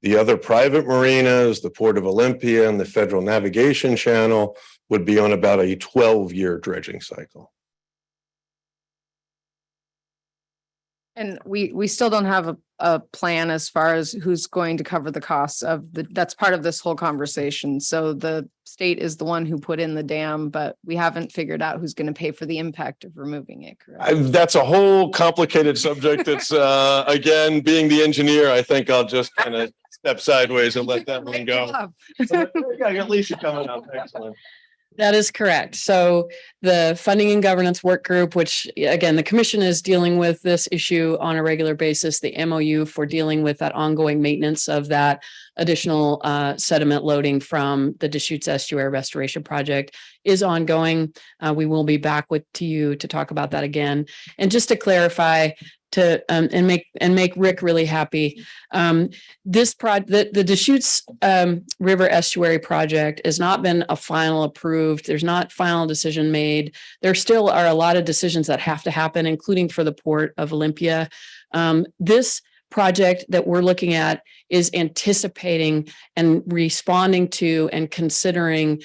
The other private marinas, the Port of Olympia and the Federal Navigation Channel would be on about a 12-year dredging cycle. And we still don't have a plan as far as who's going to cover the costs of that's part of this whole conversation. So the state is the one who put in the dam, but we haven't figured out who's going to pay for the impact of removing it, correct? That's a whole complicated subject. It's again, being the engineer, I think I'll just kind of step sideways and let that one go. Yeah, I got Lisa coming up. Excellent. That is correct. So the Funding and Governance Work Group, which again, the commission is dealing with this issue on a regular basis, the MOU for dealing with that ongoing maintenance of that additional sediment loading from the Deschutes Estuary Restoration Project is ongoing. We will be back to you to talk about that again. And just to clarify, and make Rick really happy. The Deschutes River Estuary Project has not been a final approved. There's not final decision made. There still are a lot of decisions that have to happen, including for the Port of Olympia. This project that we're looking at is anticipating and responding to and considering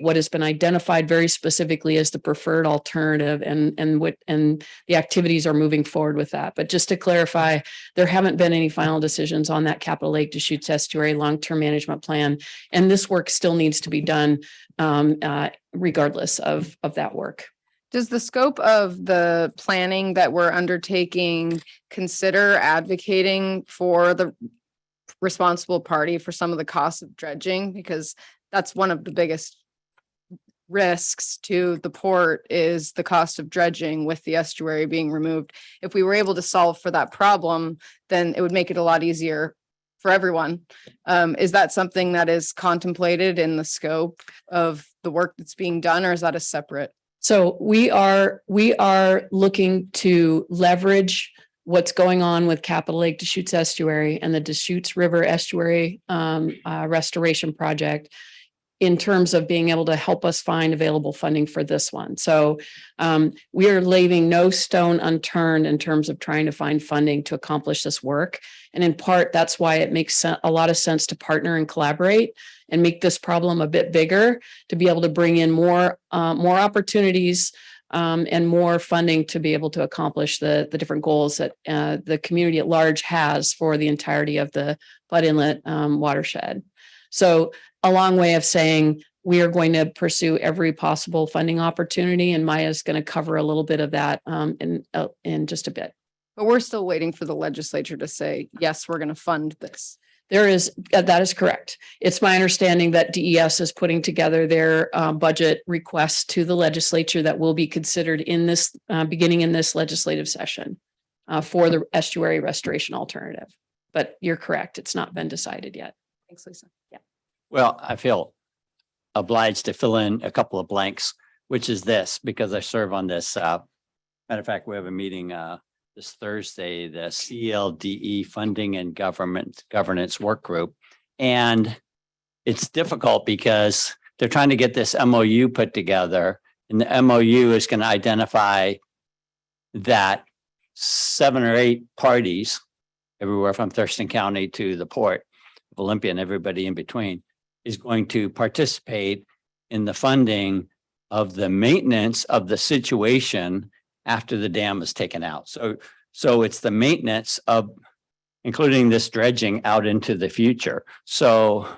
what has been identified very specifically as the preferred alternative, and the activities are moving forward with that. But just to clarify, there haven't been any final decisions on that Capitol Lake Deschutes Estuary long-term management plan, and this work still needs to be done regardless of that work. Does the scope of the planning that we're undertaking consider advocating for the responsible party for some of the costs of dredging? Because that's one of the biggest risks to the port is the cost of dredging with the estuary being removed. If we were able to solve for that problem, then it would make it a lot easier for everyone. Is that something that is contemplated in the scope of the work that's being done, or is that a separate? So we are looking to leverage what's going on with Capitol Lake Deschutes Estuary and the Deschutes River Estuary restoration project in terms of being able to help us find available funding for this one. So we are leaving no stone unturned in terms of trying to find funding to accomplish this work. And in part, that's why it makes a lot of sense to partner and collaborate and make this problem a bit bigger, to be able to bring in more opportunities and more funding to be able to accomplish the different goals that the community at large has for the entirety of the Bud Inlet watershed. So a long way of saying we are going to pursue every possible funding opportunity, and Maya's going to cover a little bit of that in just a bit. But we're still waiting for the legislature to say, yes, we're going to fund this. That is correct. It's my understanding that DES is putting together their budget requests to the legislature that will be considered in this beginning in this legislative session for the estuary restoration alternative. But you're correct. It's not been decided yet. Thanks, Lisa. Yeah. Well, I feel obliged to fill in a couple of blanks, which is this, because I serve on this. Matter of fact, we have a meeting this Thursday, the CLDE Funding and Governance Work Group. And it's difficult because they're trying to get this MOU put together, and the MOU is going to identify that 7 or 8 parties, everywhere from Thurston County to the Port of Olympia and everybody in between, is going to participate in the funding of the maintenance of the situation after the dam is taken out. So it's the maintenance of, including this dredging out into the future. So,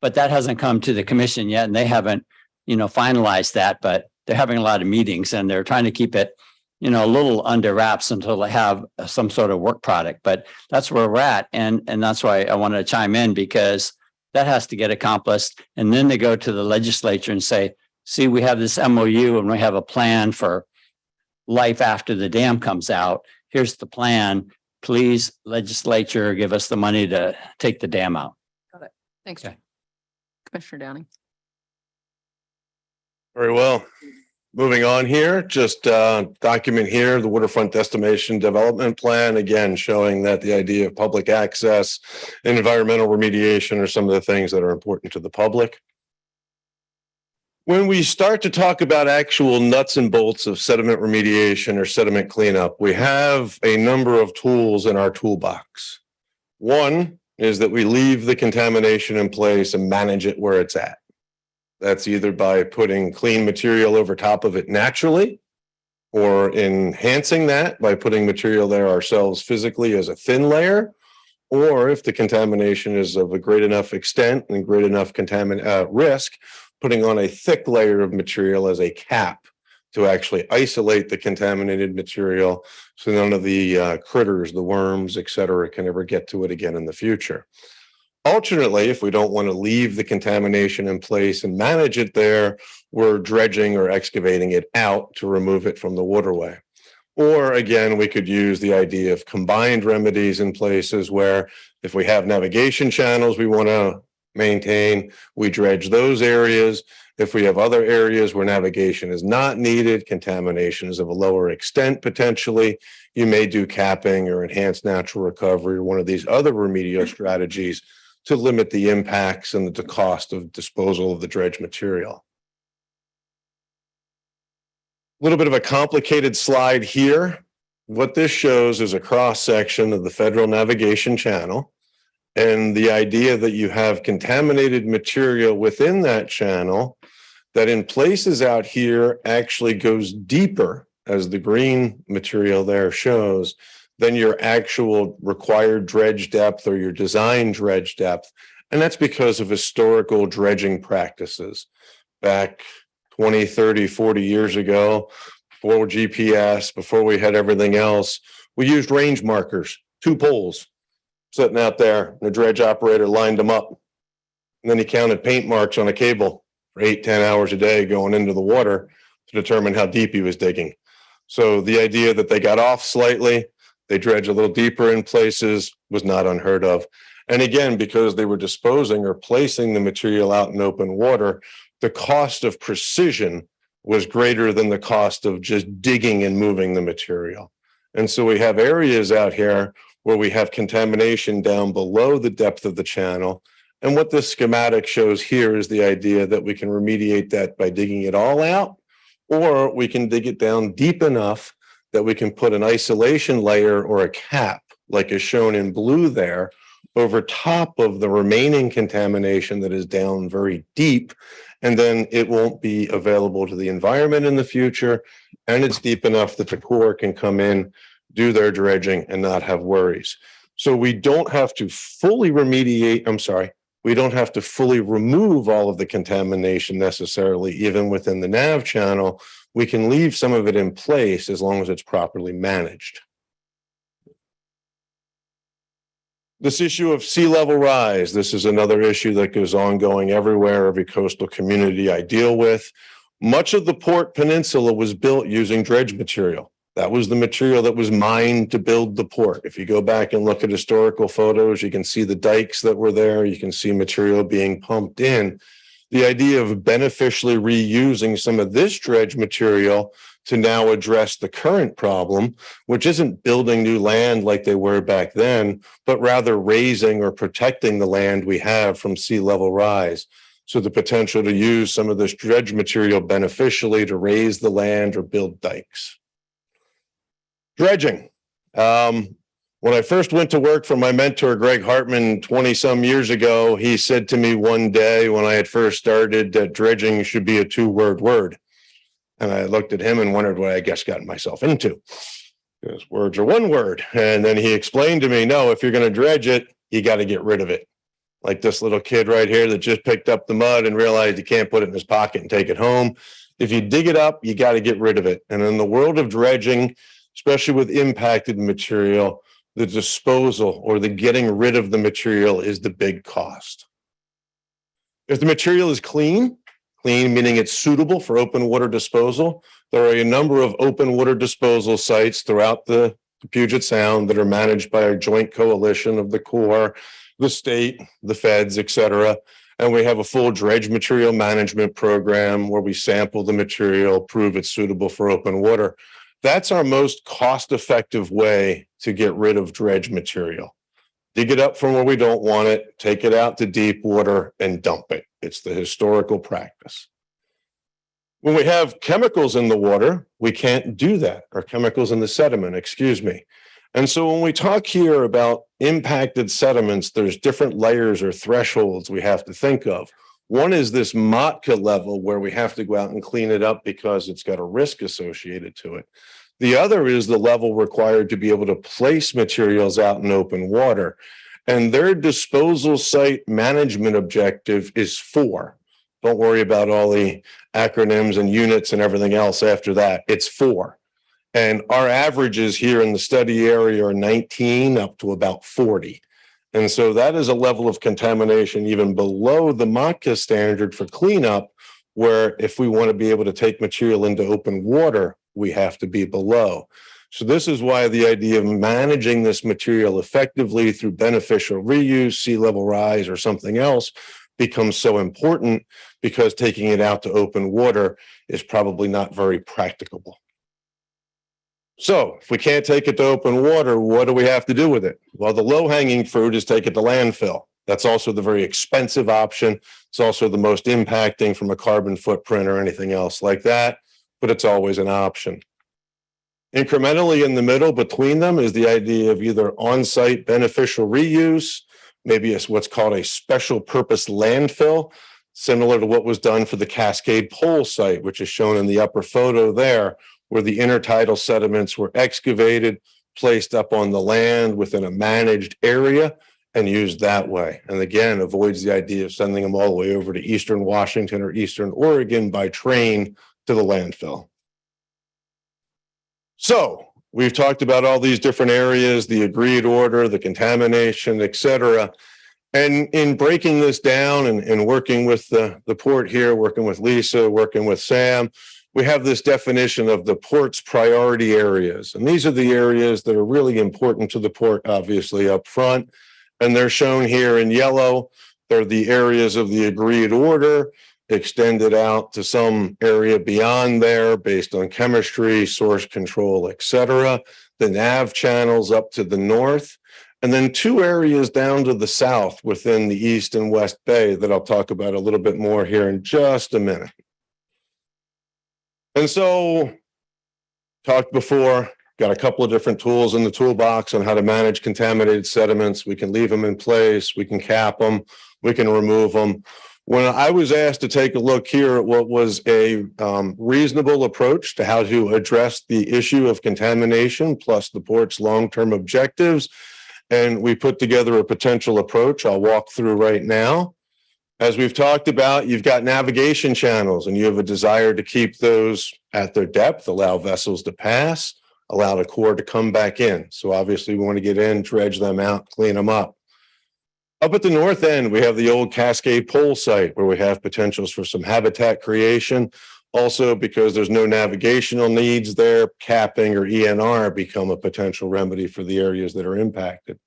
but that hasn't come to the commission yet, and they haven't, finalized that, but they're having a lot of meetings and they're trying to keep it, a little under wraps until they have some sort of work product. But that's where we're at. And that's why I wanted to chime in, because that has to get accomplished. And then they go to the legislature and say, see, we have this MOU and we have a plan for life after the dam comes out. Here's the plan. Please, legislature, give us the money to take the dam out. Got it. Thanks, Okay. Commissioner Downing. Very well. Moving on here, just document here, the waterfront destination development plan, again, showing that the idea of public access and environmental remediation are some of the things that are important to the public. When we start to talk about actual nuts and bolts of sediment remediation or sediment cleanup, we have a number of tools in our toolbox. One is that we leave the contamination in place and manage it where it's at. That's either by putting clean material over top of it naturally, or enhancing that by putting material there ourselves physically as a thin layer, or if the contamination is of a great enough extent and great enough risk, putting on a thick layer of material as a cap to actually isolate the contaminated material so none of the critters, the worms, et cetera, can ever get to it again in the future. Alternately, if we don't want to leave the contamination in place and manage it there, we're dredging or excavating it out to remove it from the waterway. Or again, we could use the idea of combined remedies in places where if we have navigation channels we want to maintain, we dredge those areas. If we have other areas where navigation is not needed, contamination is of a lower extent potentially, you may do capping or enhanced natural recovery or one of these other remedial strategies to limit the impacts and the cost of disposal of the dredge material. A little bit of a complicated slide here. What this shows is a cross section of the Federal Navigation Channel, and the idea that you have contaminated material within that channel that in places out here actually goes deeper, as the green material there shows, than your actual required dredge depth or your design dredge depth. And that's because of historical dredging practices. Back 20, 30, 40 years ago, before GPS, before we had everything else, we used range markers, 2 poles sitting out there. The dredge operator lined them up. And then he counted paint marks on a cable for 8, 10 hours a day going into the water to determine how deep he was digging. So the idea that they got off slightly, They dredge a little deeper in places, was not unheard of. And again, because they were disposing or placing the material out in open water, the cost of precision was greater than the cost of just digging and moving the material. And so we have areas out here where we have contamination down below the depth of the channel. And what this schematic shows here is the idea that we can remediate that by digging it all out, or we can dig it down deep enough that we can put an isolation layer or a cap, like is shown in blue there, over top of the remaining contamination that is down very deep. And then it won't be available to the environment in the future. And it's deep enough that the Corps can come in, do their dredging and not have worries. So we don't have to fully we don't have to fully remove all of the contamination necessarily, even within the nav channel. We can leave some of it in place as long as it's properly managed. This issue of sea level rise, this is another issue that goes ongoing everywhere, every coastal community I deal with. Much of the Port Peninsula was built using dredge material. That was the material that was mined to build the port. If you go back and look at historical photos, you can see the dikes that were there. You can see material being pumped in. The idea of beneficially reusing some of this dredge material to now address the current problem, which isn't building new land like they were back then, but rather raising or protecting the land we have from sea level rise. So the potential to use some of this dredge material beneficially to raise the land or build dikes. Dredging. When I first went to work for my mentor, Greg Hartman, 20 some years ago, he said to me one day when I had first started that dredging should be a 2-word word. And I looked at him and wondered what I guess got myself into. Because words are 1 word. And then he explained to me, no, if you're going to dredge it, you got to get rid of it. Like this little kid right here that just picked up the mud and realized he can't put it in his pocket and take it home. If you dig it up, you got to get rid of it. And in the world of dredging, especially with impacted material, the disposal or the getting rid of the material is the big cost. If the material is clean meaning it's suitable for open water disposal, there are a number of open water disposal sites throughout the Puget Sound that are managed by a joint coalition of the Corps, the state, the feds, et cetera. And we have a full dredge material management program where we sample the material, prove it's suitable for open water. That's our most cost-effective way to get rid of dredge material. Dig it up from where we don't want it, take it out to deep water and dump it. It's the historical practice. When we have chemicals in the water, we can't do that, or chemicals in the sediment, excuse me. And so when we talk here about impacted sediments, there's different layers or thresholds we have to think of. One is this MOTCA level where we have to go out and clean it up because it's got a risk associated to it. The other is the level required to be able to place materials out in open water. And their disposal site management objective is 4. Don't worry about all the acronyms and units and everything else after that. It's 4. And our averages here in the study area are 19 up to about 40. And so that is a level of contamination even below the MOTCA standard for cleanup, where if we want to be able to take material into open water, we have to be below. So this is why the idea of managing this material effectively through beneficial reuse, sea level rise, or something else becomes so important, because taking it out to open water is probably not very practicable. So if we can't take it to open water, what do we have to do with it? Well, the low-hanging fruit is take it to landfill. That's also the very expensive option. It's also the most impacting from a carbon footprint or anything else like that, but it's always an option. Incrementally in the middle between them is the idea of either on-site beneficial reuse, maybe it's what's called a special purpose landfill, similar to what was done for the Cascade Pole site, which is shown in the upper photo there, where the intertidal sediments were excavated, placed up on the land within a managed area, and used that way. And again, avoids the idea of sending them all the way over to Eastern Washington or Eastern Oregon by train to the landfill. So we've talked about all these different areas, the agreed order, the contamination, et cetera. And in breaking this down and working with the port here, working with Lisa, working with Sam, we have this definition of the port's priority areas. And these are the areas that are really important to the port, obviously up front. And they're shown here in yellow. They're the areas of the agreed order extended out to some area beyond there based on chemistry, source control, et cetera. The nav channels up to the north, and then two areas down to the south within the East and West Bay that I'll talk about a little bit more here in just a minute. And so, talked before, got a couple of different tools in the toolbox on how to manage contaminated sediments. We can leave them in place, we can cap them, we can remove them. When I was asked to take a look here at what was a reasonable approach to how to address the issue of contamination plus the port's long-term objectives, and we put together a potential approach I'll walk through right now. As we've talked about, you've got navigation channels and you have a desire to keep those at their depth, allow vessels to pass, allow the core to come back in. So obviously we want to get in, dredge them out, clean them up. Up at the north end, we have the old Cascade Pole site where we have potentials for some habitat creation. Also, because there's no navigational needs there, capping or ENR become a potential remedy for the areas that are impacted.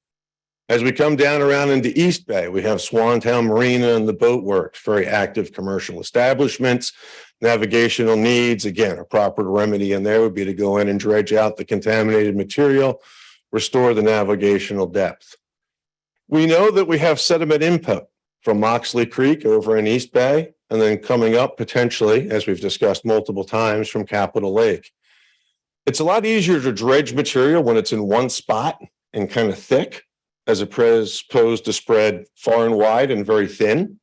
As we come down around into East Bay, we have Swantown Marina and the Boat Works, very active commercial establishments. Navigational needs, again, a proper remedy in there would be to go in and dredge out the contaminated material, restore the navigational depth. We know that we have sediment input from Moxley Creek over in East Bay, and then coming up potentially, as we've discussed multiple times, from Capitol Lake. It's a lot easier to dredge material when it's in one spot and kind of thick, as opposed to spread far and wide and very thin.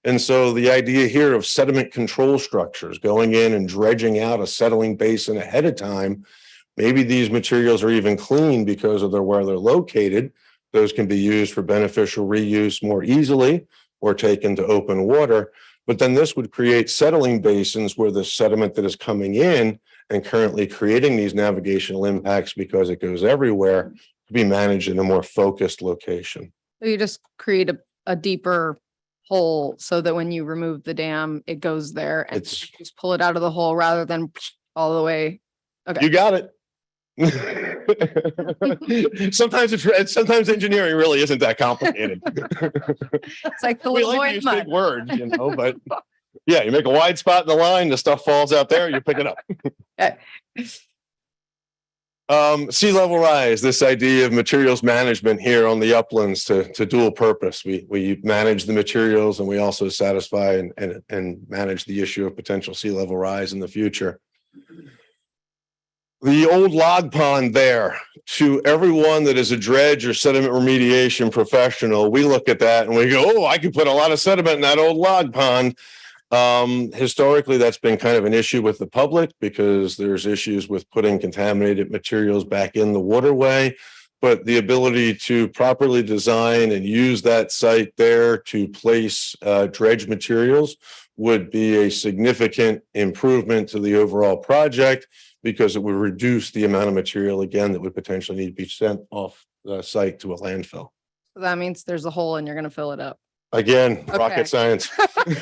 And so the idea here of sediment control structures, going in and dredging out a settling basin ahead of time, maybe these materials are even clean because of where they're located. Those can be used for beneficial reuse more easily or taken to open water. But then this would create settling basins where the sediment that is coming in and currently creating these navigational impacts because it goes everywhere to be managed in a more focused location. So you just create a deeper hole so that when you remove the dam, it goes there and It's- you just pull it out of the hole rather than all the way. Okay. You got it. Sometimes engineering really isn't that complicated. It's like the We little like boy to in use mud. big words, but yeah, you make a wide spot in the line, the stuff falls out there, you pick it up. Sea level rise, this idea of materials management here on the uplands to dual purpose. We manage the materials and we also satisfy and manage the issue of potential sea level rise in the future. The old log pond there, to everyone that is a dredge or sediment remediation professional, we look at that and we go, oh, I could put a lot of sediment in that old log pond. Historically, that's been kind of an issue with the public because there's issues with putting contaminated materials back in the waterway. But the ability to properly design and use that site there to place dredge materials would be a significant improvement to the overall project, because it would reduce the amount of material, again, that would potentially need to be sent off the site to a landfill. So that means there's a hole and you're going to fill it up. Again, Okay. rocket science. Would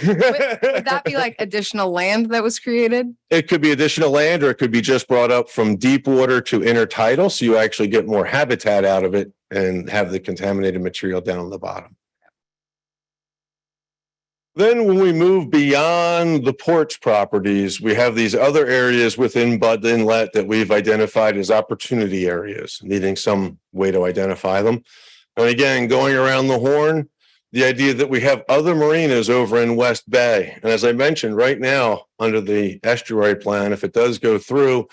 that be like additional land that was created? It could be additional land, or it could be just brought up from deep water to intertidal, so you actually get more habitat out of it and have the contaminated material down on the bottom. Then when we move beyond the port's properties, we have these other areas within Bud Inlet that we've identified as opportunity areas, needing some way to identify them. And again, going around the horn, the idea that we have other marinas over in West Bay. And as I mentioned, right now, under the estuary plan, if it does go through,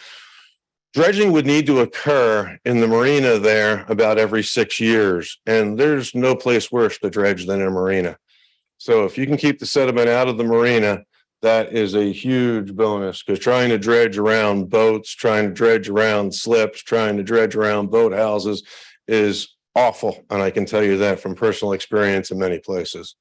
dredging would need to occur in the marina there about every 6 years. And there's no place worse to dredge than a marina. So if you can keep the sediment out of the marina, that is a huge bonus, because trying to dredge around boats, trying to dredge around slips, trying to dredge around boathouses is awful. And I can tell you that from personal experience in many places.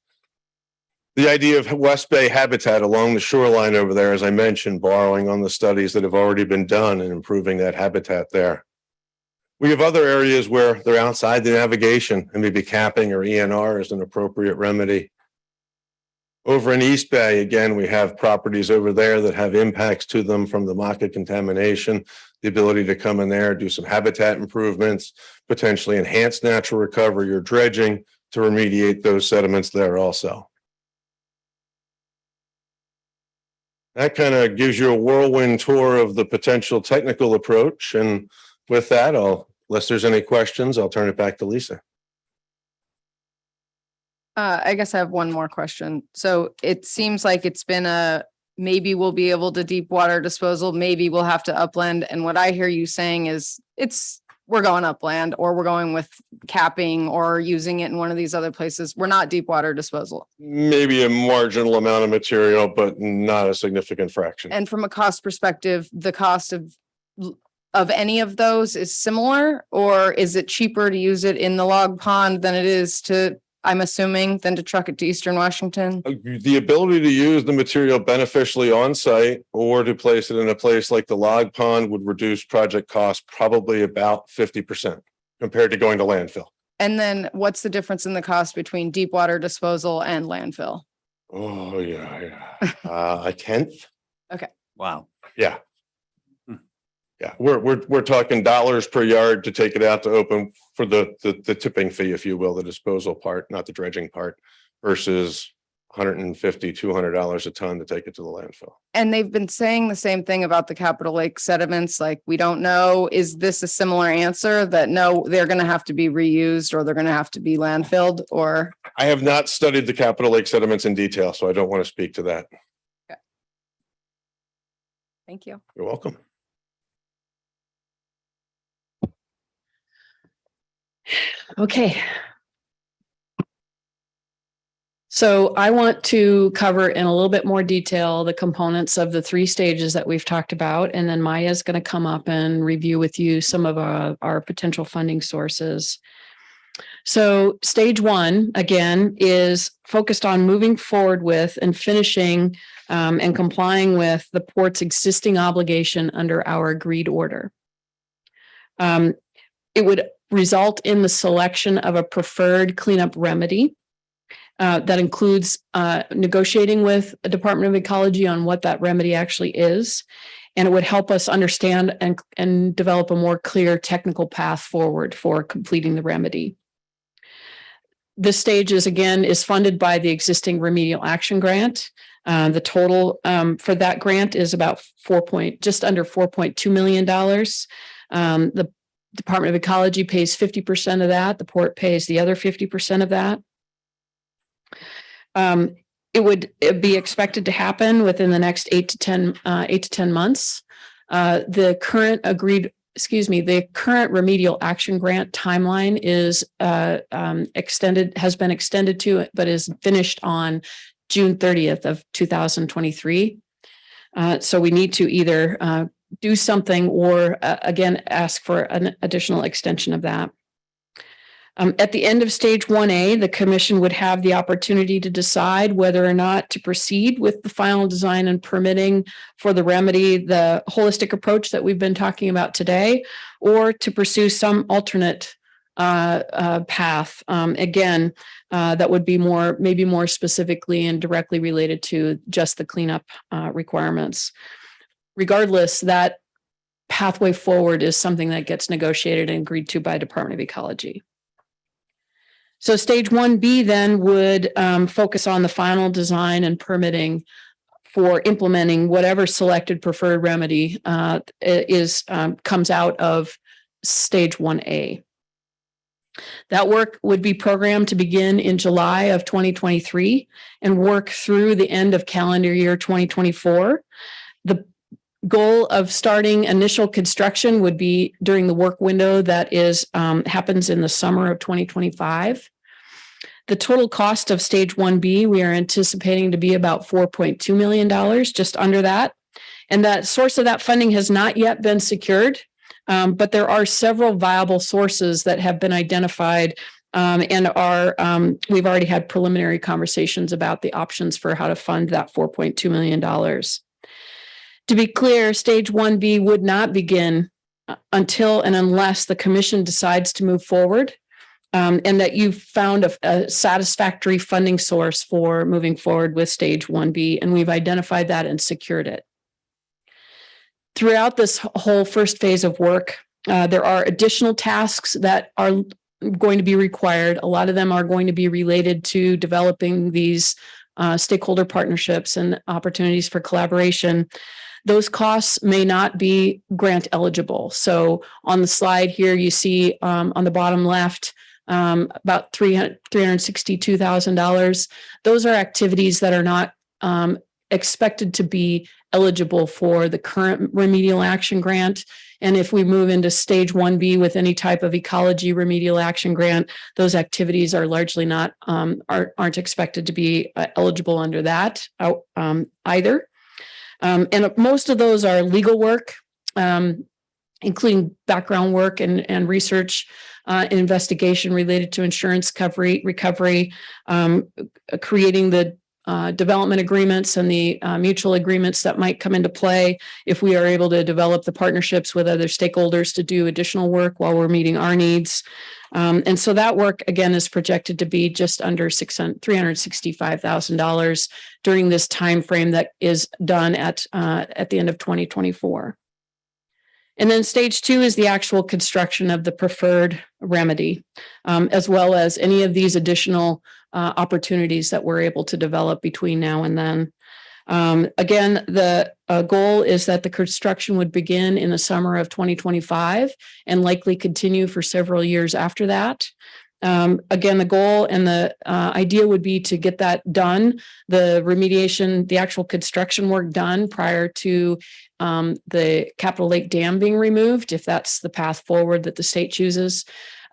The idea of West Bay habitat along the shoreline over there, as I mentioned, borrowing on the studies that have already been done and improving that habitat there. We have other areas where they're outside the navigation, and maybe capping or ENR is an appropriate remedy. Over in East Bay, again, we have properties over there that have impacts to them from the MACA contamination, the ability to come in there, do some habitat improvements, potentially enhance natural recovery or dredging to remediate those sediments there also. That kind of gives you a whirlwind tour of the potential technical approach. And with that, unless there's any questions, I'll turn it back to Lisa. I guess I have one more question. So it seems like it's been maybe we'll be able to deep water disposal, maybe we'll have to upland. And what I hear you saying is we're going upland, or we're going with capping or using it in one of these other places. We're not deep water disposal. Maybe a marginal amount of material, but not a significant fraction. And from a cost perspective, the cost of any of those is similar, or is it cheaper to use it in the log pond than it is I'm assuming, than to truck it to Eastern Washington? The ability to use the material beneficially on site or to place it in a place like the log pond would reduce project costs probably about 50% compared to going to landfill. And then what's the difference in the cost between deep water disposal and landfill? Oh, yeah. A tenth. Wow. Yeah. Yeah, we're talking dollars per yard to take it out to open for the tipping fee, if you will, the disposal part, not the dredging part, versus $150, $200 a ton to take it to the landfill. And they've been saying the same thing about the Capitol Lake sediments. Like, we don't know. Is this a similar answer that no, they're going to have to be reused or they're going to have to be landfilled? Or I have not studied the Capitol Lake sediments in detail, so I don't want to speak to that. Okay. Thank you. You're welcome. Okay. So I want to cover in a little bit more detail the components of the 3 stages that we've talked about. And then Maya is going to come up and review with you some of our potential funding sources. So stage 1, again, is focused on moving forward with and finishing and complying with the port's existing obligation under our agreed order. It would result in the selection of a preferred cleanup remedy that includes negotiating with the Department of Ecology on what that remedy actually is. And it would help us understand and develop a more clear technical path forward for completing the remedy. This stage is funded by the existing remedial action grant. The total for that grant is about just under $4.2 million. The Department of Ecology pays 50% of that. The port pays the other 50% of that. It would be expected to happen within the next 8 to 10 months. The current remedial action grant timeline is has been extended to, but is finished on June 30th of 2023. So we need to either do something or again, ask for an additional extension of that. At the end of stage 1A, the commission would have the opportunity to decide whether or not to proceed with the final design and permitting for the remedy, the holistic approach that we've been talking about today, or to pursue some alternate path. That would be maybe more specifically and directly related to just the cleanup requirements. Regardless, that pathway forward is something that gets negotiated and agreed to by Department of Ecology. So stage 1B then would focus on the final design and permitting for implementing whatever selected preferred remedy comes out of stage 1A. That work would be programmed to begin in July of 2023 and work through the end of calendar year 2024. The goal of starting initial construction would be during the work window that happens in the summer of 2025. The total cost of stage 1B, we are anticipating to be about $4.2 million, just under that. And that source of that funding has not yet been secured, but there are several viable sources that have been identified and we've already had preliminary conversations about the options for how to fund that $4.2 million. To be clear, stage 1B would not begin until and unless the commission decides to move forward and that you've found a satisfactory funding source for moving forward with stage 1B, and we've identified that and secured it. Throughout this whole first phase of work, there are additional tasks that are going to be required. A lot of them are going to be related to developing these stakeholder partnerships and opportunities for collaboration. Those costs may not be grant eligible. So on the slide here, you see on the bottom left, about $362,000. Those are activities that are not expected to be eligible for the current remedial action grant. And if we move into stage 1B with any type of ecology remedial action grant, those activities are largely not aren't expected to be eligible under that either. And most of those are legal work, including background work and research, investigation related to insurance recovery, creating the development agreements and the mutual agreements that might come into play if we are able to develop the partnerships with other stakeholders to do additional work while we're meeting our needs. And so that work, again, is projected to be just under $365,000 during this time frame that is done at the end of 2024. And then stage 2 is the actual construction of the preferred remedy, as well as any of these additional opportunities that we're able to develop between now and then. Again, the goal is that the construction would begin in the summer of 2025 and likely continue for several years after that. Again, the goal and the idea would be to get that done, the remediation, the actual construction work done prior to the Capitol Lake Dam being removed, if that's the path forward that the state chooses.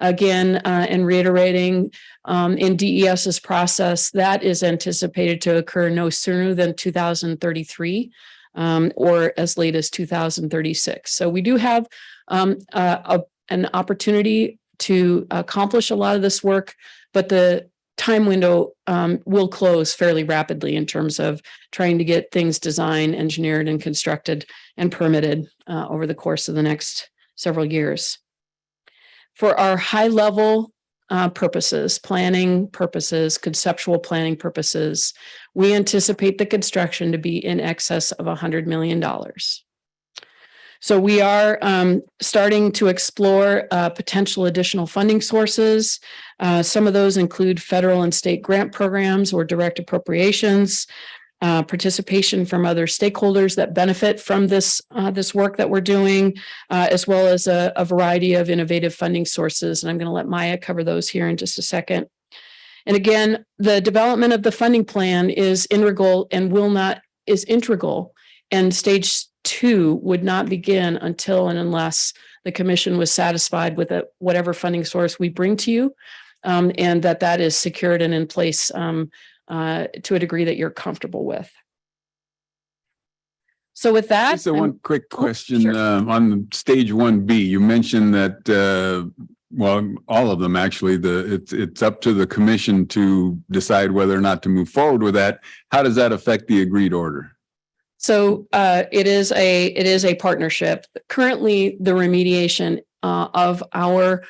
Again, and reiterating, in DES's process, that is anticipated to occur no sooner than 2033 or as late as 2036. So we do have an opportunity to accomplish a lot of this work, but the time window will close fairly rapidly in terms of trying to get things designed, engineered, and constructed and permitted over the course of the next several years. For our high level purposes, planning purposes, conceptual planning purposes, we anticipate the construction to be in excess of $100 million. So we are starting to explore potential additional funding sources. Some of those include federal and state grant programs or direct appropriations, participation from other stakeholders that benefit from this work that we're doing, as well as a variety of innovative funding sources. And I'm going to let Maya cover those here in just a second. And again, the development of the funding plan is integral, and stage 2 would not begin until and unless the commission was satisfied with whatever funding source we bring to you, and that is secured and in place to a degree that you're comfortable with. So with that, So one quick question sure. On stage 1B, you mentioned that well, all of them actually. It's up to the commission to decide whether or not to move forward with that. How does that affect the agreed order? So it is a partnership. Currently, the remediation of our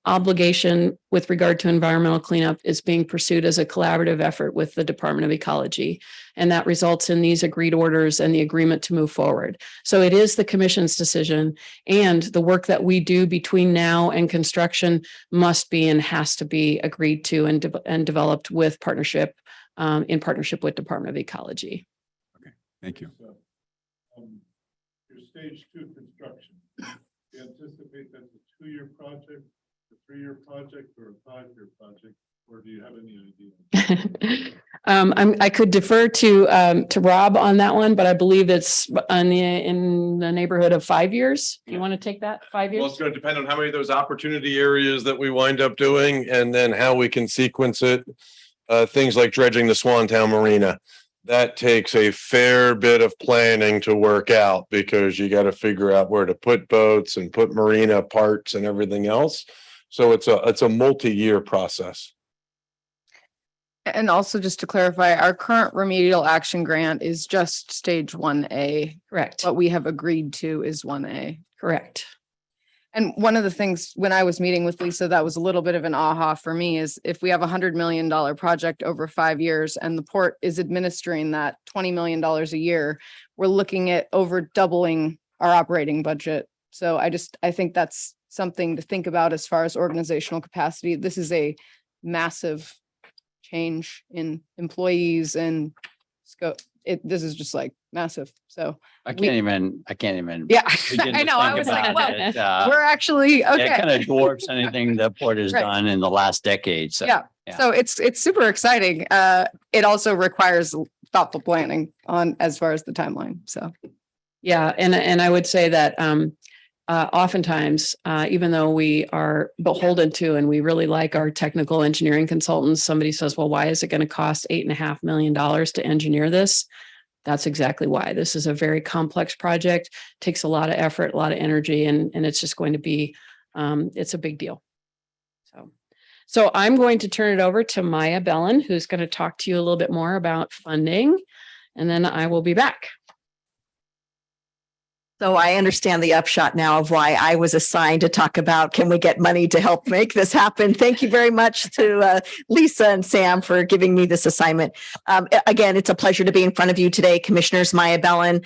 obligation with regard to environmental cleanup is being pursued as a collaborative effort with the Department of Ecology. And that results in these agreed orders and the agreement to move forward. So it is the commission's decision, and the work that we do between now and construction must be and has to be agreed to and developed with partnership in partnership with Department of Ecology. Thank you. Your stage 2 construction, do you anticipate that's a 2-year project, a 3-year project, or a 5-year project, or do you have any idea? I could defer to Rob on that one, but I believe it's in the neighborhood of 5 years. You want to take that 5 years? Well, it's going to depend on how many of those opportunity areas that we wind up doing and then how we can sequence it. Things like dredging the Swantown Marina. That takes a fair bit of planning to work out because you got to figure out where to put boats and put marina parts and everything else. So it's a multi-year process. And also just to clarify, our current remedial action grant is just stage 1A. Correct. What we have agreed to is 1A. Correct. And one of the things when I was meeting with Lisa, that was a little bit of an aha for me is if we have $100 million project over 5 years and the port is administering that $20 million a year, we're looking at over doubling our operating budget. So I think that's something to think about as far as organizational capacity. This is a massive change in employees and scope. This is just like massive. So I can't even. yeah, begin to I know. I think was like, about well, it. we're actually It kind okay. of dwarfs anything the port has Right. done in the last decade. So. Yeah. Yeah. So it's super exciting. It also requires thoughtful planning on as far as the timeline. So Yeah, and I would say that oftentimes, even though we are beholden to and we really like our technical engineering consultants, somebody says, well, why is it going to cost $8.5 million to engineer this? That's exactly why. This is a very complex project, takes a lot of effort, a lot of energy, and it's just going to be, it's a big deal. So I'm going to turn it over to Maya Bellin, who's going to talk to you a little bit more about funding, and then I will be back. So I understand the upshot now of why I was assigned to talk about, can we get money to help make this happen? Thank you very much to Lisa and Sam for giving me this assignment. Again, it's a pleasure to be in front of you today. Commissioners, Maya Bellin,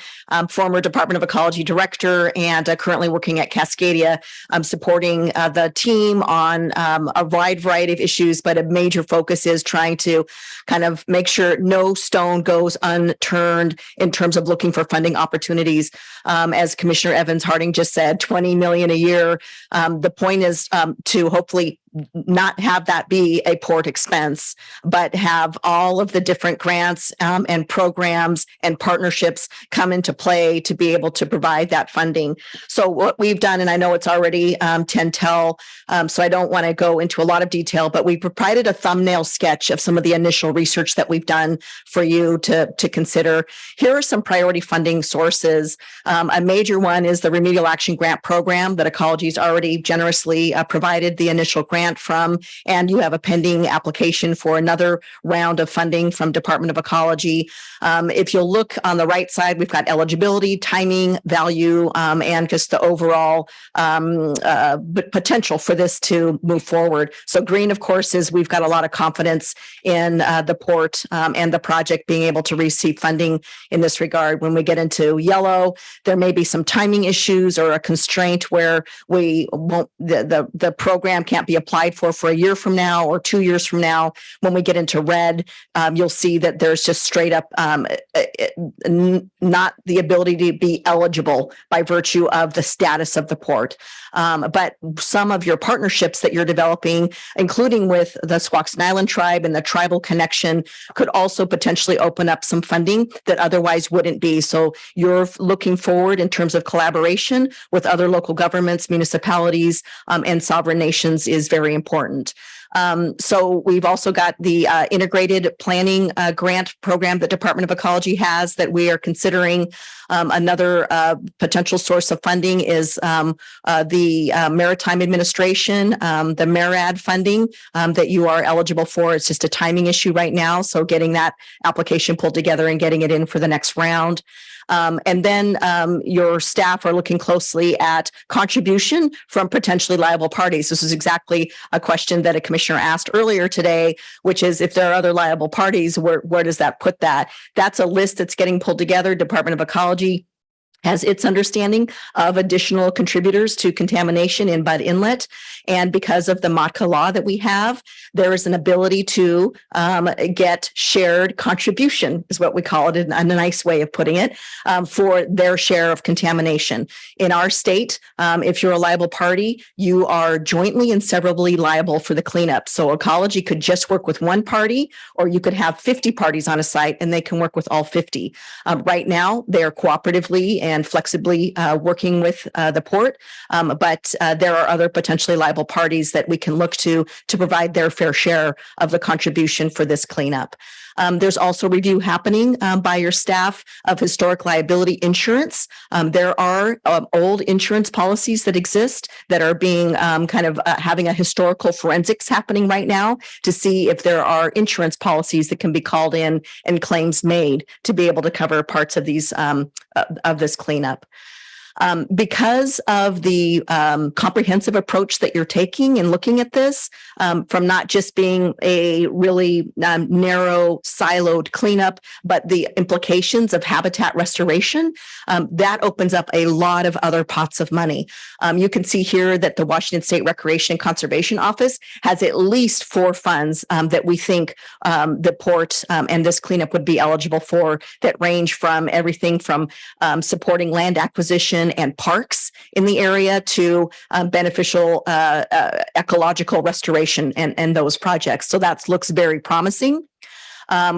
former Department of Ecology Director and currently working at Cascadia, supporting the team on a wide variety of issues, but a major focus is trying to kind of make sure no stone goes unturned in terms of looking for funding opportunities. As Commissioner Evans Harding just said, 20 million a year. The point is to hopefully not have that be a port expense, but have all of the different grants and programs and partnerships come into play to be able to provide that funding. So what we've done, and I know it's already 10:10, so I don't want to go into a lot of detail, but we provided a thumbnail sketch of some of the initial research that we've done for you to consider. Here are some priority funding sources. A major one is the Remedial Action Grant Program that Ecology's already generously provided the initial grant from, and you have a pending application for another round of funding from Department of Ecology. If you'll look on the right side, we've got eligibility, timing, value, and just the overall potential for this to move forward. So green, of course, is we've got a lot of confidence in the port and the project being able to receive funding in this regard. When we get into yellow, there may be some timing issues or a constraint where we won't, the program can't be applied for a year from now or 2 years from now. When we get into red, you'll see that there's just straight up not the ability to be eligible by virtue of the status of the port. But some of your partnerships that you're developing, including with the Squaxin Island Tribe and the Tribal Connection, could also potentially open up some funding that otherwise wouldn't be. So you're looking forward in terms of collaboration with other local governments, municipalities, and sovereign nations is very important. So we've also got the integrated planning grant program that Department of Ecology has that we are considering. Another potential source of funding is the Maritime Administration, the MARAD funding that you are eligible for. It's just a timing issue right now. So getting that application pulled together and getting it in for the next round. And then your staff are looking closely at contribution from potentially liable parties. This is exactly a question that a commissioner asked earlier today, which is if there are other liable parties, where does that put that? That's a list that's getting pulled together. Department of Ecology has its understanding of additional contributors to contamination in Bud Inlet. And because of the MATCA law that we have, there is an ability to get shared contribution, is what we call it, in a nice way of putting it, for their share of contamination. In our state, if you're a liable party, you are jointly and severally liable for the cleanup. So Ecology could just work with one party, or you could have 50 parties on a site and they can work with all 50. Right now, they are cooperatively and flexibly working with the port, but there are other potentially liable parties that we can look to provide their fair share of the contribution for this cleanup. There's also review happening by your staff of historic liability insurance. There are old insurance policies that exist that are being having a historical forensics happening right now to see if there are insurance policies that can be called in and claims made to be able to cover parts of these of this cleanup. Because of the comprehensive approach that you're taking in looking at this, from not just being a really narrow siloed cleanup, but the implications of habitat restoration, that opens up a lot of other pots of money. You can see here that the Washington State Recreation and Conservation Office has at least 4 funds that we think the port and this cleanup would be eligible for, that range from everything from supporting land acquisition and parks in the area to beneficial ecological restoration and those projects. So that looks very promising.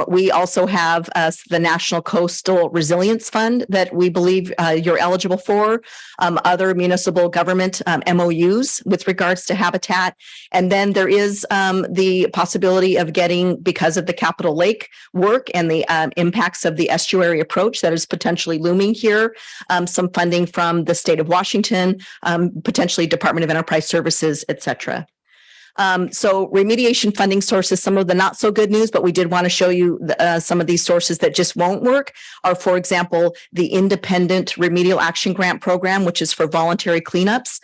We also have the National Coastal Resilience Fund that we believe you're eligible for, other municipal government MOUs with regards to habitat. And then there is the possibility of getting, because of the Capitol Lake work and the impacts of the estuary approach that is potentially looming here, some funding from the state of Washington, potentially Department of Enterprise Services, et cetera. So remediation funding sources, some of the not so good news, but we did want to show you some of these sources that just won't work are, for example, the Independent Remedial Action Grant Program, which is for voluntary cleanups.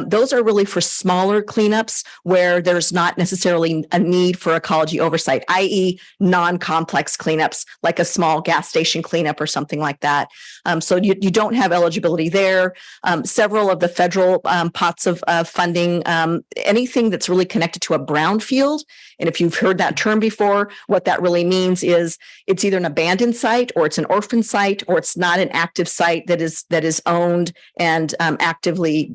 Those are really for smaller cleanups where there's not necessarily a need for ecology oversight, i.e. non-complex cleanups, like a small gas station cleanup or something like that. So you don't have eligibility there. Several of the federal pots of funding, anything that's really connected to a brownfield. And if you've heard that term before, what that really means is it's either an abandoned site or it's an orphan site, or it's not an active site that is owned and actively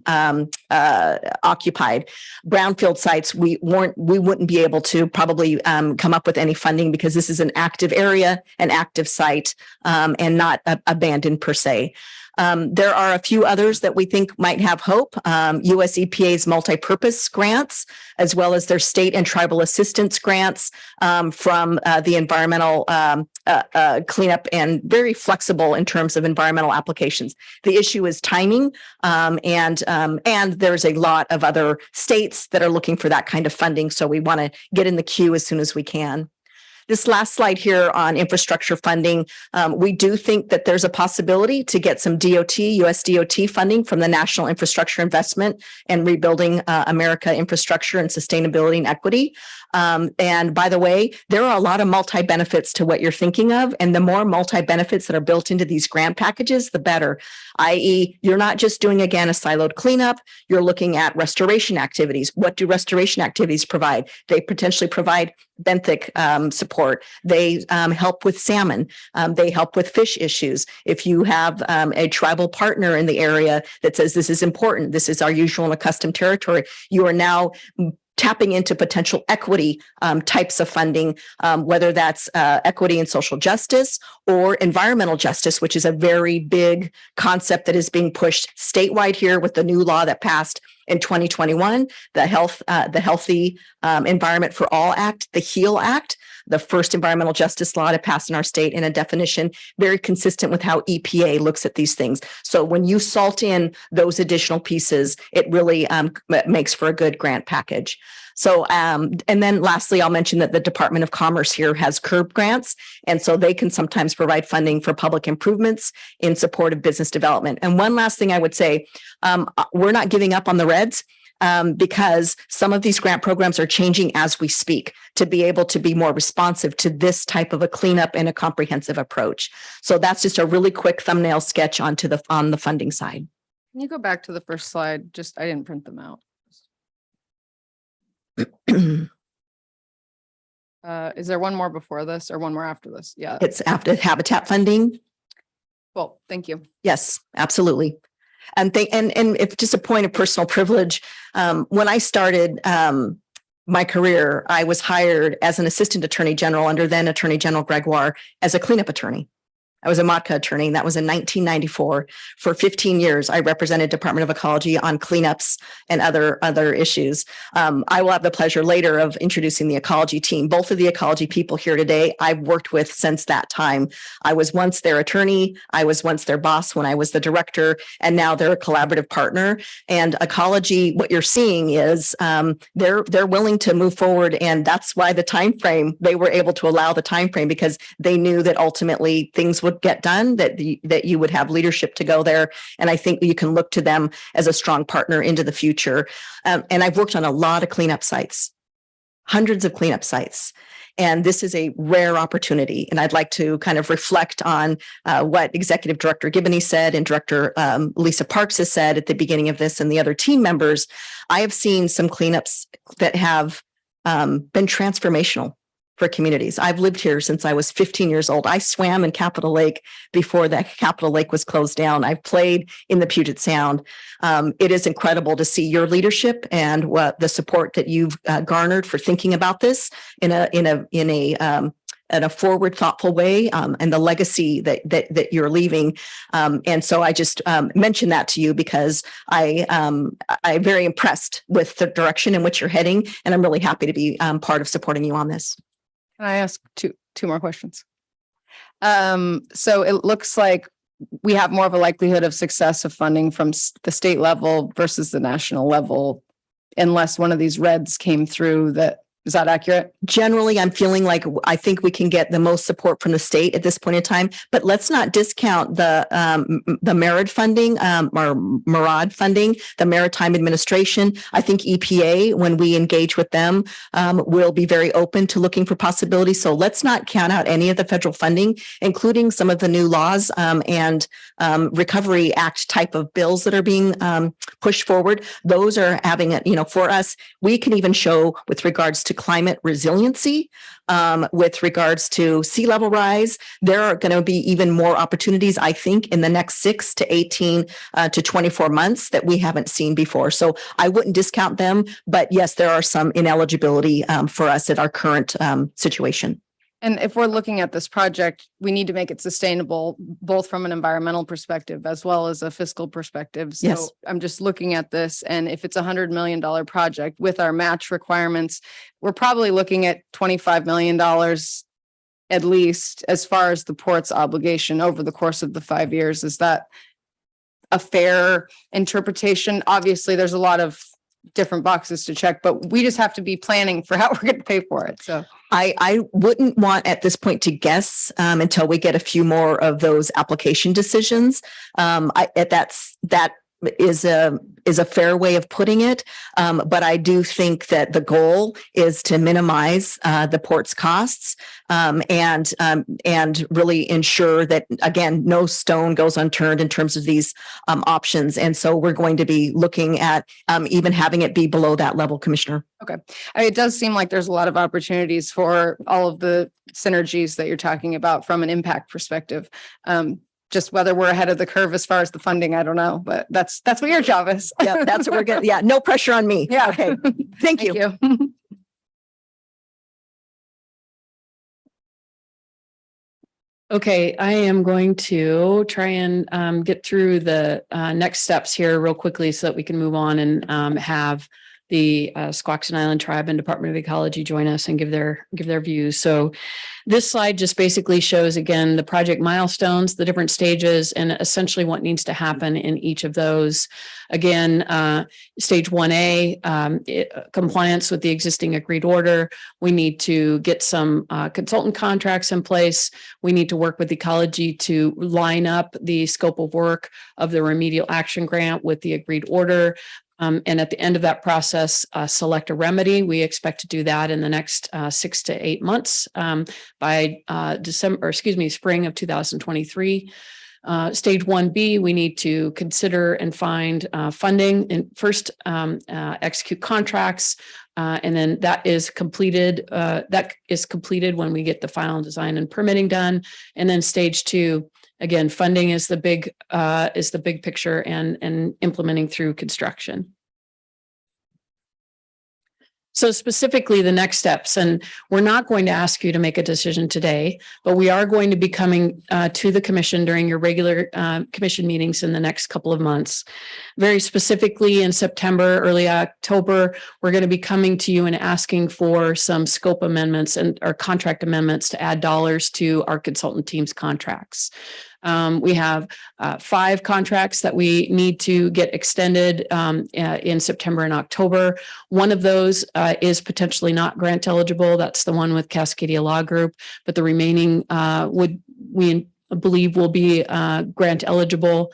occupied. Brownfield sites, we wouldn't be able to probably come up with any funding because this is an active area, an active site, and not abandoned per se. There are a few others that we think might have hope. US EPA's multi-purpose grants, as well as their state and tribal assistance grants from the environmental cleanup, and very flexible in terms of environmental applications. The issue is timing, and there's a lot of other states that are looking for that kind of funding. So we want to get in the queue as soon as we can. This last slide here on infrastructure funding, we do think that there's a possibility to get some US DOT funding from the National Infrastructure Investment and Rebuilding America Infrastructure and Sustainability and Equity. And by the way, there are a lot of multi-benefits to what you're thinking of, and the more multi-benefits that are built into these grant packages, the better. I.e., you're not just doing, again, a siloed cleanup, you're looking at restoration activities. What do restoration activities provide? They potentially provide benthic support. They help with salmon. They help with fish issues. If you have a tribal partner in the area that says this is important, this is our usual and accustomed territory, you are now tapping into potential equity types of funding, whether that's equity and social justice or environmental justice, which is a very big concept that is being pushed statewide here with the new law that passed in 2021, the Healthy Environment for All Act, the HEAL Act, the first environmental justice law to pass in our state, in a definition very consistent with how EPA looks at these things. So when you salt in those additional pieces, it really makes for a good grant package. So, and then lastly, I'll mention that the Department of Commerce here has CURB grants, and so they can sometimes provide funding for public improvements in support of business development. And one last thing I would say, we're not giving up on the REDS. Because some of these grant programs are changing as we speak to be able to be more responsive to this type of a cleanup and a comprehensive approach. So that's just a really quick thumbnail sketch on the funding side. Can you go back to the first slide? I didn't print them out. Is there one more before this or one more after this? Yeah. It's after habitat funding. Well, thank you. Yes, absolutely. And it's just a point of personal privilege. When I started my career, I was hired as an assistant attorney general under then Attorney General Gregoire as a cleanup attorney. I was a MOTCA attorney, and that was in 1994. For 15 years, I represented Department of Ecology on cleanups and other issues. I will have the pleasure later of introducing the ecology team. Both of the ecology people here today, I've worked with since that time. I was once their attorney. I was once their boss when I was the director, and now they're a collaborative partner. And ecology, what you're seeing is they're willing to move forward, and that's why the time frame, they were able to allow the time frame, because they knew that ultimately things would would get done, that you would have leadership to go there. And I think you can look to them as a strong partner into the future. And I've worked on a lot of cleanup sites, hundreds of cleanup sites. And this is a rare opportunity. And I'd like to kind of reflect on what Executive Director Gibney said and Director Lisa Parks has said at the beginning of this, and the other team members. I have seen some cleanups that have been transformational for communities. I've lived here since I was 15 years old. I swam in Capitol Lake before that Capitol Lake was closed down. I've played in the Puget Sound. It is incredible to see your leadership and what the support that you've garnered for thinking about this in a forward, thoughtful way, and the legacy that you're leaving. And so I just mentioned that to you because I'm very impressed with the direction in which you're heading, and I'm really happy to be part of supporting you on this. Can I ask two more questions? So it looks like we have more of a likelihood of success of funding from the state level versus the national level, unless one of these reds came through. Is that accurate? Generally, I'm feeling like I think we can get the most support from the state at this point in time, but let's not discount the MERID funding or MARAD funding, the Maritime Administration. I think EPA, when we engage with them, will be very open to looking for possibilities. So let's not count out any of the federal funding, including some of the new laws and Recovery Act type of bills that are being pushed forward. Those are having it, for us, we can even show with regards to climate resiliency, with regards to sea level rise. There are going to be even more opportunities, I think, in the next 6 to 18 to 24 months that we haven't seen before. So I wouldn't discount them, but yes, there are some ineligibility for us at our current situation. And if we're looking at this project, we need to make it sustainable, both from an environmental perspective as well as a fiscal perspective. So Yes. I'm just looking at this, and if it's $100 million project with our match requirements, we're probably looking at $25 million at least as far as the port's obligation over the course of the 5 years. Is that a fair interpretation? Obviously, there's a lot of different boxes to check, but we just have to be planning for how we're going to pay for it. So I wouldn't want at this point to guess until we get a few more of those application decisions. That is a fair way of putting it. But I do think that the goal is to minimize the port's costs and really ensure that, again, no stone goes unturned in terms of these options. And so we're going to be looking at even having it be below that level, Commissioner. okay. It does seem like there's a lot of opportunities for all of the synergies that you're talking about from an impact perspective. Just whether we're ahead of the curve as far as the funding, I don't know, but that's what your job is. Yeah, that's what we're going to, yeah, no pressure on me. Yeah. Okay. Thank you. Okay, I am going to try and get through the next steps here real quickly so that we can move on and have the Squaxin Island Tribe and Department of Ecology join us and give their views. So this slide just basically shows, again, the project milestones, the different stages, and essentially what needs to happen in each of those. Again, stage 1A, compliance with the existing agreed order. We need to get some consultant contracts in place. We need to work with ecology to line up the scope of work of the remedial action grant with the agreed order. And at the end of that process, select a remedy. We expect to do that in the next 6 to 8 months by spring of 2023. Stage 1B, we need to consider and find funding and first execute contracts. And then that is completed. That is completed when we get the final design and permitting done. And then stage 2, again, funding is the big picture and implementing through construction. So specifically the next steps, and we're not going to ask you to make a decision today, but we are going to be coming to the commission during your regular commission meetings in the next couple of months. Very specifically in September, early October, we're going to be coming to you and asking for some scope amendments and our contract amendments to add dollars to our consultant team's contracts. We have 5 contracts that we need to get extended in September and October. One of those is potentially not grant eligible. That's the one with Cascadia Law Group, but the remaining we believe will be grant eligible.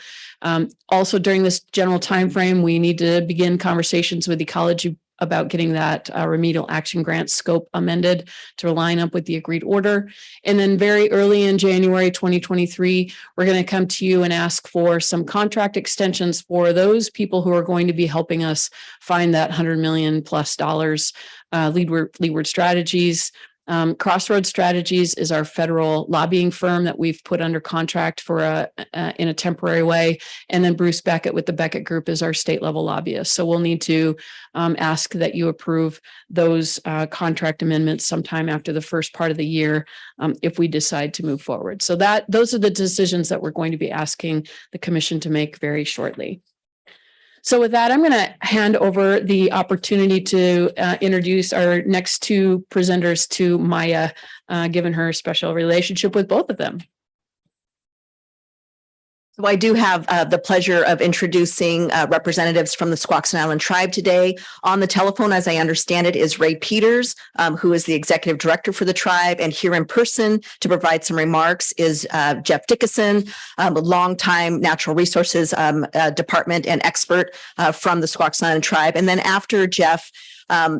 Also during this general timeframe, we need to begin conversations with ecology about getting that remedial action grant scope amended to line up with the agreed order. And then very early in January 2023, we're going to come to you and ask for some contract extensions for those people who are going to be helping us find that $100 million+ Leeward Strategies. Crossroads Strategies is our federal lobbying firm that we've put under contract for in a temporary way. And then Bruce Beckett with the Beckett Group is our state level lobbyist. So we'll need to ask that you approve those contract amendments sometime after the first part of the year if we decide to move forward. So those are the decisions that we're going to be asking the commission to make very shortly. So with that, I'm going to hand over the opportunity to introduce our next two presenters to Maya, given her special relationship with both of them. So I do have the pleasure of introducing representatives from the Squaxin Island Tribe today. On the telephone, as I understand it, is Ray Peters, who is the executive director for the tribe. And here in person to provide some remarks is Jeff Dickinson, a longtime natural resources department and expert from the Squaxin Island Tribe. And then after Jeff,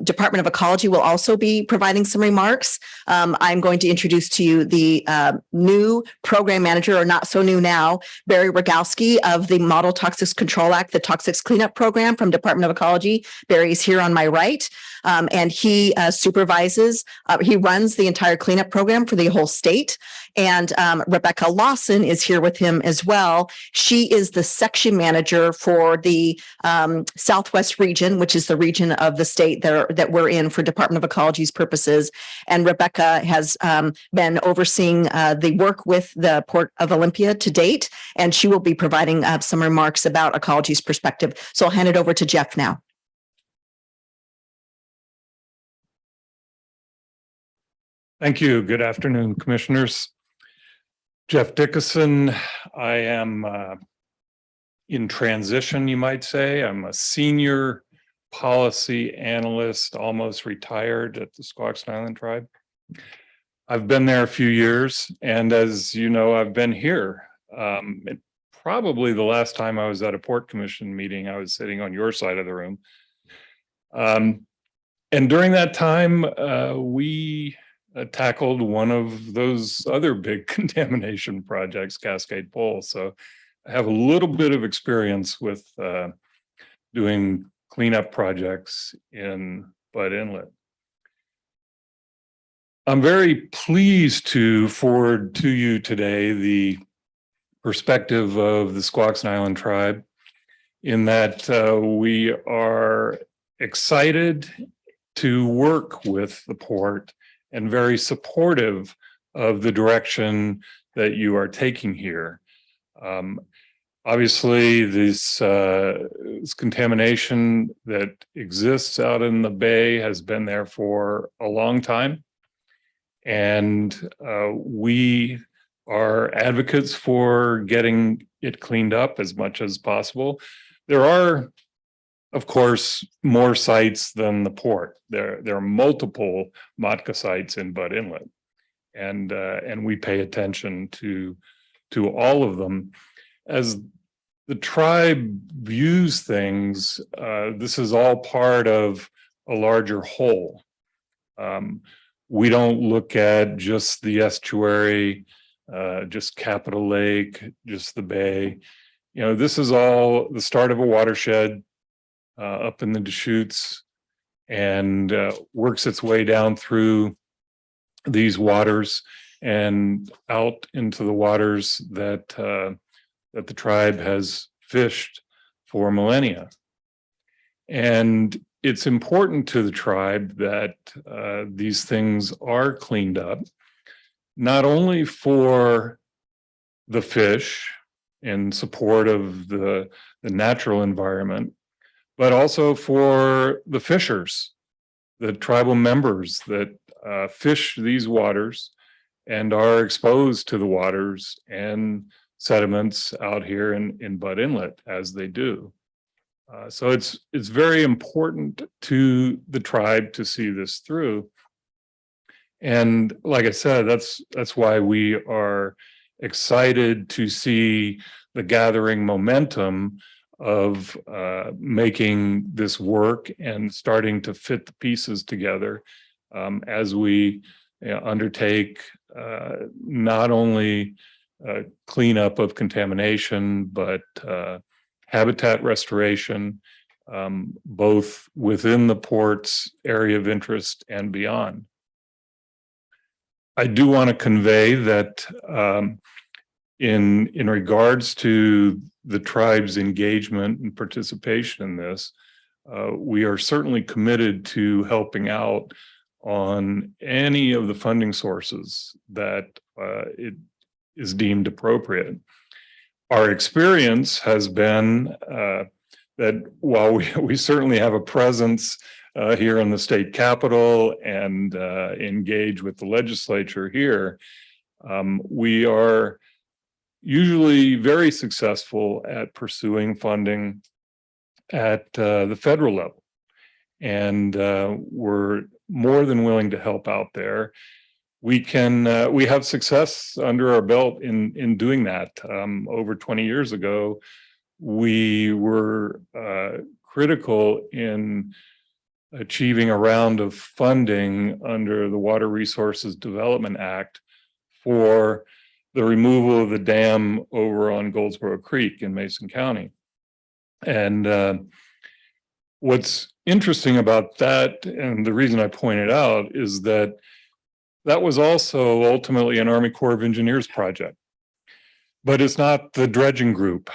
Department of Ecology will also be providing some remarks. I'm going to introduce to you the new program manager, or not so new now, Barry Rogalski of the Model Toxics Control Act, the Toxics Cleanup Program from Department of Ecology. Barry's here on my right, and he supervises, he runs the entire cleanup program for the whole state. And Rebecca Lawson is here with him as well. She is the section manager for the Southwest region, which is the region of the state that we're in for Department of Ecology's purposes. And Rebecca has been overseeing the work with the Port of Olympia to date, and she will be providing some remarks about ecology's perspective. So I'll hand it over to Jeff now. Thank you. Good afternoon, commissioners. Jeff Dickinson. I am in transition, you might say. I'm a senior policy analyst, almost retired at the Squaxin Island Tribe. I've been there a few years, and as you know, I've been here. Probably the last time I was at a Port Commission meeting, I was sitting on your side of the room. And during that time, we tackled one of those other big contamination projects, Cascade Pole. So I have a little bit of experience with doing cleanup projects in Butt Inlet. I'm very pleased to forward to you today the perspective of the Squaxin Island Tribe, in that we are excited to work with the port and very supportive of the direction that you are taking here. Obviously, this contamination that exists out in the bay has been there for a long time. And we are advocates for getting it cleaned up as much as possible. There are, of course, more sites than the port. There are multiple MOTCA sites in Butt Inlet, and we pay attention to all of them. As the tribe views things, this is all part of a larger whole. We don't look at just the estuary, just Capitol Lake, just the bay. You know, this is all the start of a watershed up in the Deschutes, and works its way down through these waters and out into the waters that that the tribe has fished for millennia. And it's important to the tribe that these things are cleaned up, not only for the fish in support of the natural environment, but also for the fishers, the tribal members that fish these waters and are exposed to the waters and sediments out here in Butt Inlet as they do. So it's very important to the tribe to see this through. And like I said, that's why we are excited to see the gathering momentum of making this work and starting to fit the pieces together as we undertake not only cleanup of contamination, but habitat restoration, both within the port's area of interest and beyond. I do want to convey that in regards to the tribe's engagement and participation in this, we are certainly committed to helping out on any of the funding sources that it is deemed appropriate. Our experience has been that while we certainly have a presence here in the state capitol and engage with the legislature here, we are usually very successful at pursuing funding at the federal level. And we're more than willing to help out there. We have success under our belt in doing that. Over 20 years ago, we were critical in achieving a round of funding under the Water Resources Development Act for the removal of the dam over on Goldsboro Creek in Mason County. And what's interesting about that, and the reason I point it out, is that that was also ultimately an Army Corps of Engineers project. But it's not the dredging group.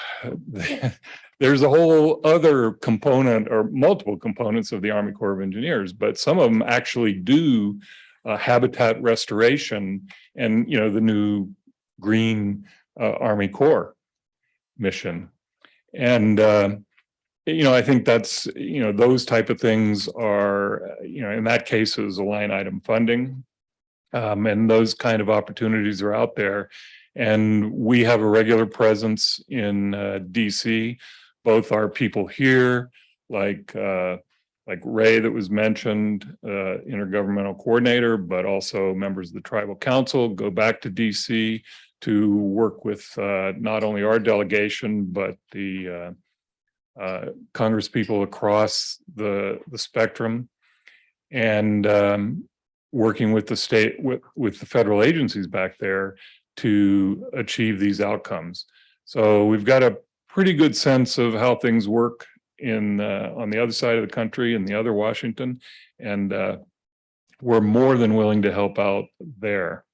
There's a whole other component or multiple components of the Army Corps of Engineers, but some of them actually do habitat restoration and, the new green Army Corps mission. And, I think that's, those type of things are, in that case, it was a line item funding. And those kind of opportunities are out there. And we have a regular presence in DC, both our people here, like Ray that was mentioned, intergovernmental coordinator, but also members of the tribal council go back to DC to work with not only our delegation, but the Congress people across the spectrum, and working with the state, with the federal agencies back there to achieve these outcomes. So we've got a pretty good sense of how things work on the other side of the country, in the other Washington, and we're more than willing to help out there.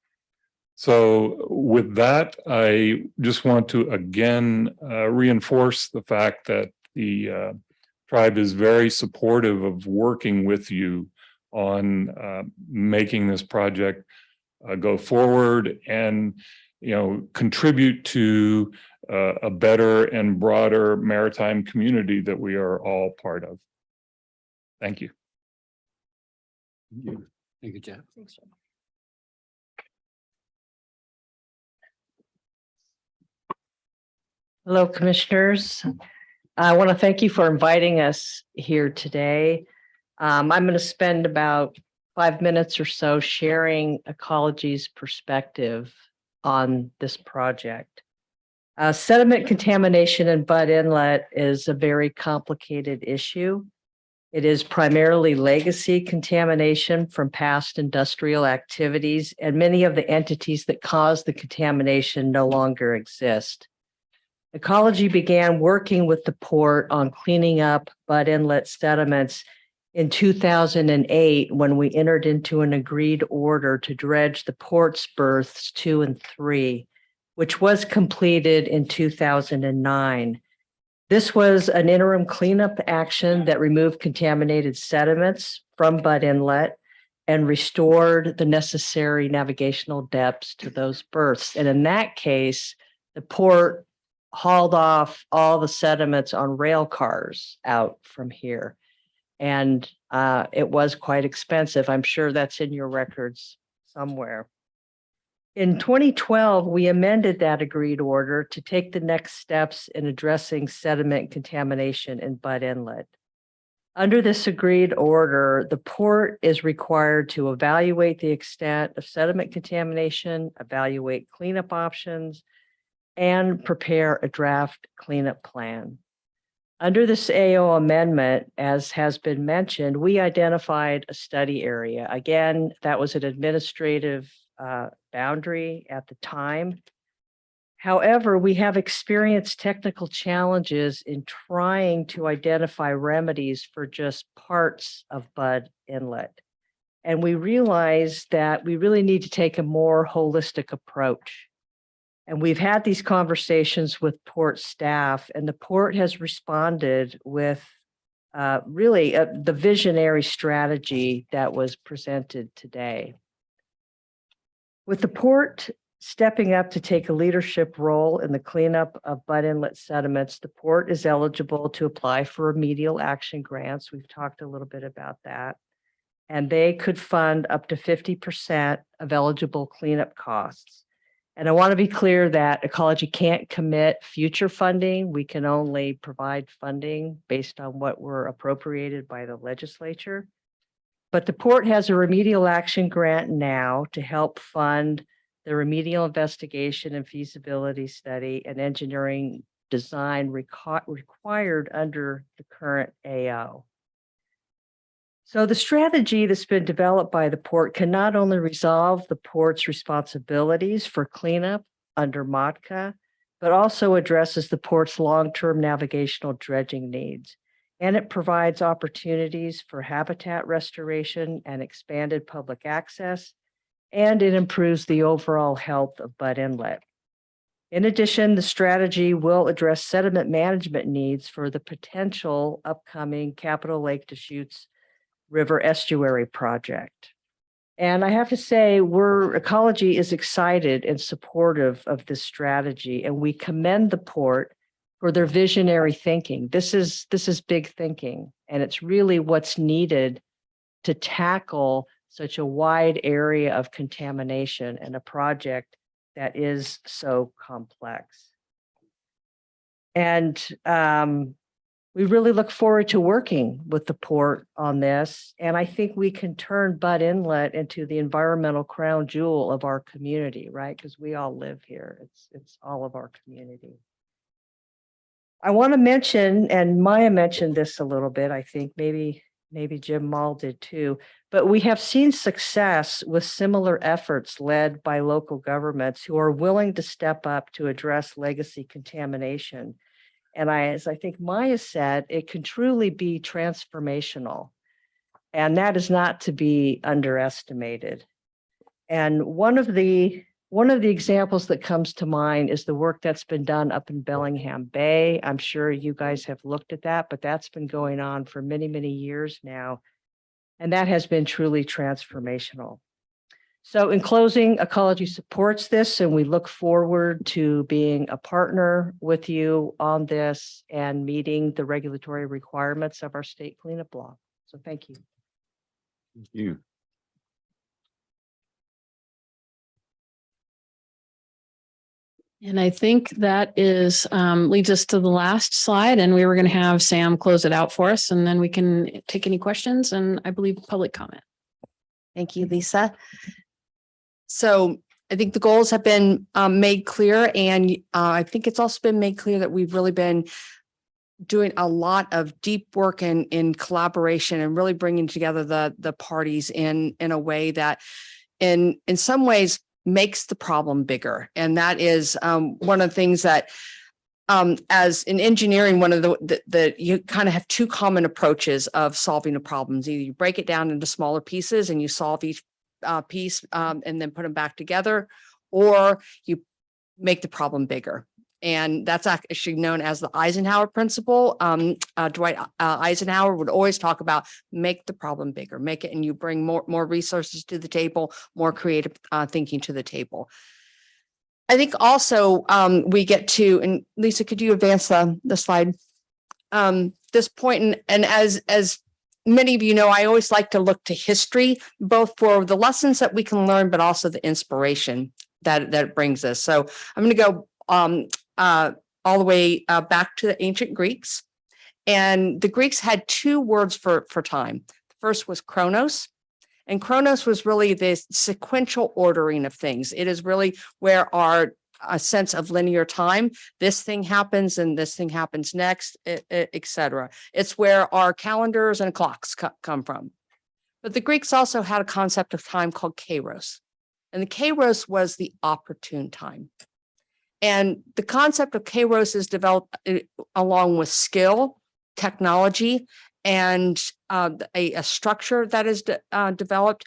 So with that, I just want to again reinforce the fact that the tribe is very supportive of working with you on making this project go forward and contribute to a better and broader maritime community that we are all part of. Thank you. Thank you, Jeff. Hello, Commissioners. I want to thank you for inviting us here today. I'm going to spend about 5 minutes or so sharing Ecology's perspective on this project. Sediment contamination in Butt Inlet is a very complicated issue. It is primarily legacy contamination from past industrial activities, and many of the entities that caused the contamination no longer exist. Ecology began working with the port on cleaning up Butt Inlet sediments in 2008 when we entered into an agreed order to dredge the port's berths 2 and 3, which was completed in 2009. This was an interim cleanup action that removed contaminated sediments from Butt Inlet and restored the necessary navigational depths to those berths. And in that case, the port hauled off all the sediments on rail cars out from here. And it was quite expensive. I'm sure that's in your records somewhere. In 2012, we amended that agreed order to take the next steps in addressing sediment contamination in Butt Inlet. Under this agreed order, the port is required to evaluate the extent of sediment contamination, evaluate cleanup options, and prepare a draft cleanup plan. Under this AO amendment, as has been mentioned, we identified a study area. Again, that was an administrative boundary at the time. However, we have experienced technical challenges in trying to identify remedies for just parts of Bud Inlet. And we realized that we really need to take a more holistic approach. And we've had these conversations with port staff, and the port has responded with the visionary strategy that was presented today. With the port stepping up to take a leadership role in the cleanup of Bud Inlet sediments, the port is eligible to apply for remedial action grants. We've talked a little bit about that. And they could fund up to 50% of eligible cleanup costs. And I want to be clear that Ecology can't commit future funding. We can only provide funding based on what were appropriated by the legislature. But the port has a remedial action grant now to help fund the remedial investigation and feasibility study and engineering design required under the current AO. So the strategy that's been developed by the port can not only resolve the port's responsibilities for cleanup under MOTCA, but also addresses the port's long-term navigational dredging needs. And it provides opportunities for habitat restoration and expanded public access, and it improves the overall health of Bud Inlet. In addition, the strategy will address sediment management needs for the potential upcoming Capitol Lake Deschutes River Estuary project. And I have to say, Ecology is excited and supportive of this strategy, and we commend the port for their visionary thinking. This is big thinking, and it's really what's needed to tackle such a wide area of contamination and a project that is so complex. And we really look forward to working with the port on this. And I think we can turn Bud Inlet into the environmental crown jewel of our community, right? Because we all live here. It's all of our community. I want to mention, and Maya mentioned this a little bit, I think maybe Jim Mall did too, but we have seen success with similar efforts led by local governments who are willing to step up to address legacy contamination. And as I think Maya said, it can truly be transformational. And that is not to be underestimated. And one of the examples that comes to mind is the work that's been done up in Bellingham Bay. I'm sure you guys have looked at that, but that's been going on for many, many years now. And that has been truly transformational. So in closing, Ecology supports this, and we look forward to being a partner with you on this and meeting the regulatory requirements of our state cleanup law. So thank you. Thank you. And I think that is leads us to the last slide, and we were going to have Sam close it out for us, and then we can take any questions and I believe public comment. Thank you, Lisa. So I think the goals have been made clear, and I think it's also been made clear that we've really been doing a lot of deep work in collaboration and really bringing together the parties in a way that in some ways makes the problem bigger. And that is one of the things that as in engineering, one of the you kind of have two common approaches of solving the problems. Either you break it down into smaller pieces and you solve each piece and then put them back together, or you make the problem bigger. And that's actually known as the Eisenhower principle. Dwight Eisenhower would always talk about make the problem bigger, make it, and you bring more resources to the table, more creative thinking to the table. I think also we get to, and Lisa, could you advance the slide? This point, and as many of you know, I always like to look to history, both for the lessons that we can learn, but also the inspiration that it brings us. So I'm going to go all the way back to the ancient Greeks. And the Greeks had two words for time. The first was chronos. And chronos was really this sequential ordering of things. It is really where our a sense of linear time. This thing happens and this thing happens next, et cetera. It's where our calendars and clocks come from. But the Greeks also had a concept of time called kairos. And the kairos was the opportune time. And the concept of kairos is developed along with skill, technology, and a structure that is developed.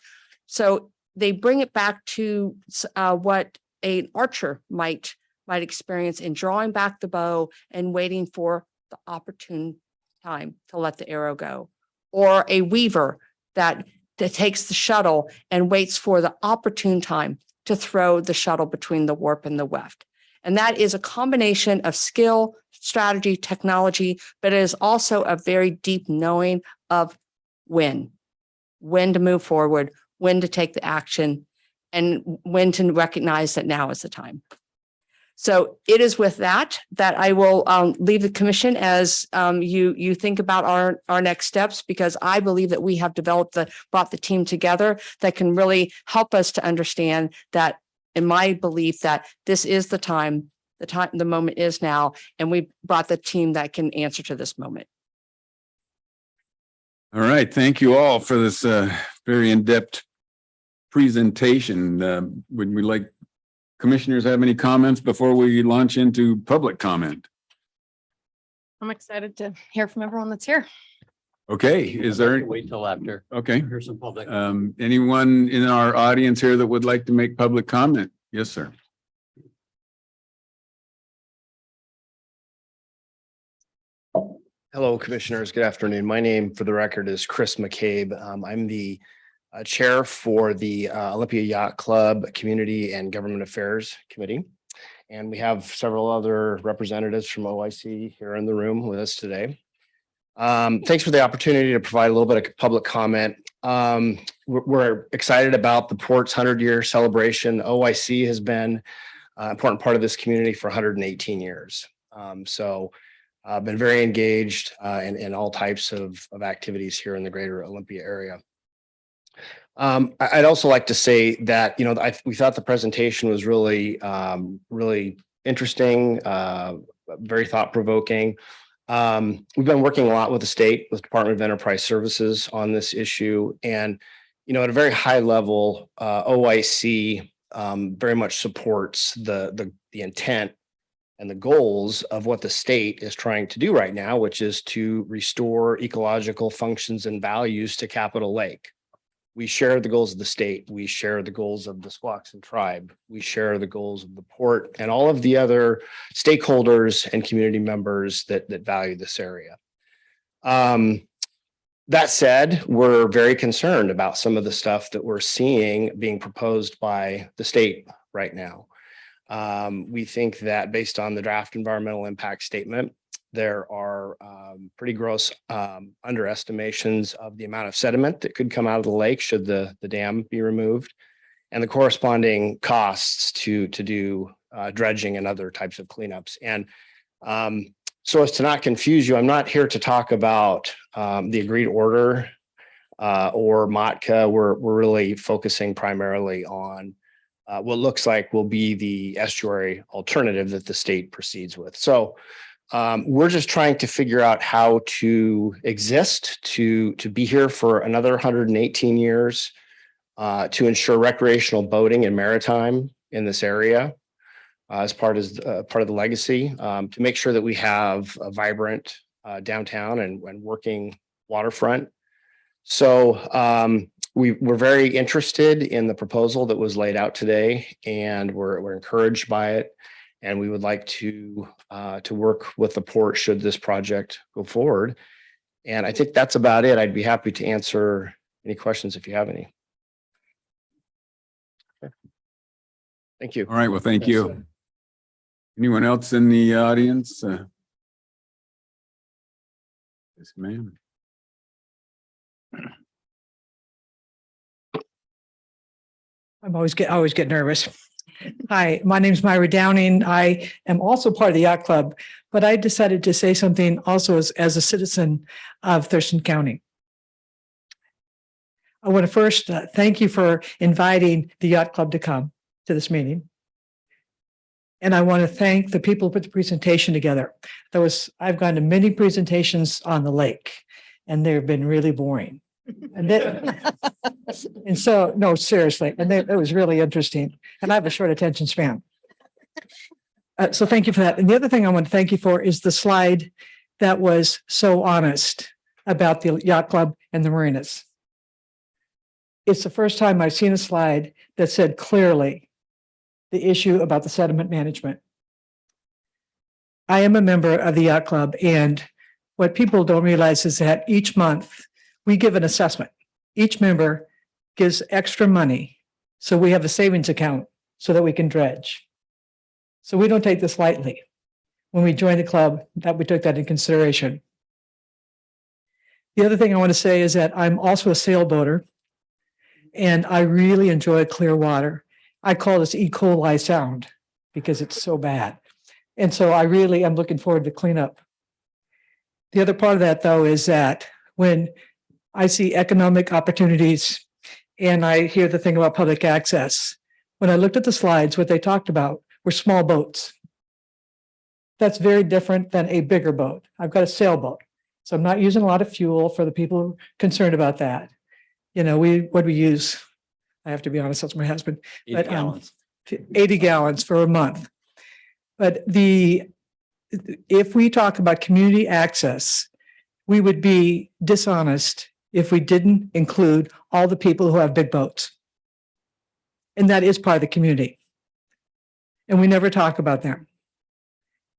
So they bring it back to what an archer might experience in drawing back the bow and waiting for the opportune time to let the arrow go, or a weaver that takes the shuttle and waits for the opportune time to throw the shuttle between the warp and the weft. And that is a combination of skill, strategy, technology, but it is also a very deep knowing of when to move forward, when to take the action, and when to recognize that now is the time. So it is with that I will leave the commission as you think about our next steps, because I believe that we have brought the team together that can really help us to understand that, in my belief, that this is the time, the moment is now, and we brought the team that can answer to this moment. All right. Thank you all for this very in-depth presentation. Would we like commissioners have any comments before we launch into public comment? I'm excited to hear from everyone that's here. Okay, is there, Wait till after. okay, Here's some public. anyone in our audience here that would like to make public comment? Yes, sir. Hello, commissioners. Good afternoon. My name, for the record, is Chris McCabe. I'm the chair for the Olympia Yacht Club Community and Government Affairs Committee. And we have several other representatives from OIC here in the room with us today. Thanks for the opportunity to provide a little bit of public comment. We're excited about the Port's 100-year celebration. OIC has been an important part of this community for 118 years. So I've been very engaged in all types of activities here in the greater Olympia area. I'd also like to say that, we thought the presentation was really interesting, very thought-provoking. We've been working a lot with the state, with Department of Enterprise Services on this issue. And, at a very high level, OIC very much supports the intent and the goals of what the state is trying to do right now, which is to restore ecological functions and values to Capitol Lake. We share the goals of the state. We share the goals of the Squaxin tribe. We share the goals of the port and all of the other stakeholders and community members that value this area. That said, we're very concerned about some of the stuff that we're seeing being proposed by the state right now. We think that based on the draft environmental impact statement, there are pretty gross underestimations of the amount of sediment that could come out of the lake should the dam be removed, and the corresponding costs to do dredging and other types of cleanups. And so as to not confuse you, I'm not here to talk about the agreed order or MOTCA. We're really focusing primarily on what looks like will be the estuary alternative that the state proceeds with. So we're just trying to figure out how to exist, to be here for another 118 years, to ensure recreational boating and maritime in this area as part of the legacy, to make sure that we have a vibrant downtown and working waterfront. So we're very interested in the proposal that was laid out today, and we're encouraged by it. And we would like to work with the port should this project go forward. And I think that's about it. I'd be happy to answer any questions if you have any. Okay. Thank you. All right. Well, thank you. Anyone else in the audience? Yes, ma'am. I always get nervous. Hi, my name is Myra Downing. I am also part of the yacht club, but I decided to say something also as a citizen of Thurston County. I want to first thank you for inviting the yacht club to come to this meeting. And I want to thank the people who put the presentation together. I've gone to many presentations on the lake and they've been really boring. And so, no, seriously, and it was really interesting. And I have a short attention span. So thank you for that. And the other thing I want to thank you for is the slide that was so honest about the yacht club and the marinas. It's the first time I've seen a slide that said clearly the issue about the sediment management. I am a member of the yacht club, and what people don't realize is that each month we give an assessment. Each member gives extra money. So we have a savings account so that we can dredge. So we don't take this lightly. When we joined the club, that we took that in consideration. The other thing I want to say is that I'm also a sailboater and I really enjoy clear water. I call this E. coli sound because it's so bad. And so I really am looking forward to cleanup. The other part of that, though, is that when I see economic opportunities and I hear the thing about public access, when I looked at the slides, what they talked about were small boats. That's very different than a bigger boat. I've got a sailboat, so I'm not using a lot of fuel for the people concerned about that. You know, what we use, I have to be honest, that's my husband, 80 but gallons. 80 gallons for a month. But if we talk about community access, we would be dishonest if we didn't include all the people who have big boats. And that is part of the community. And we never talk about them.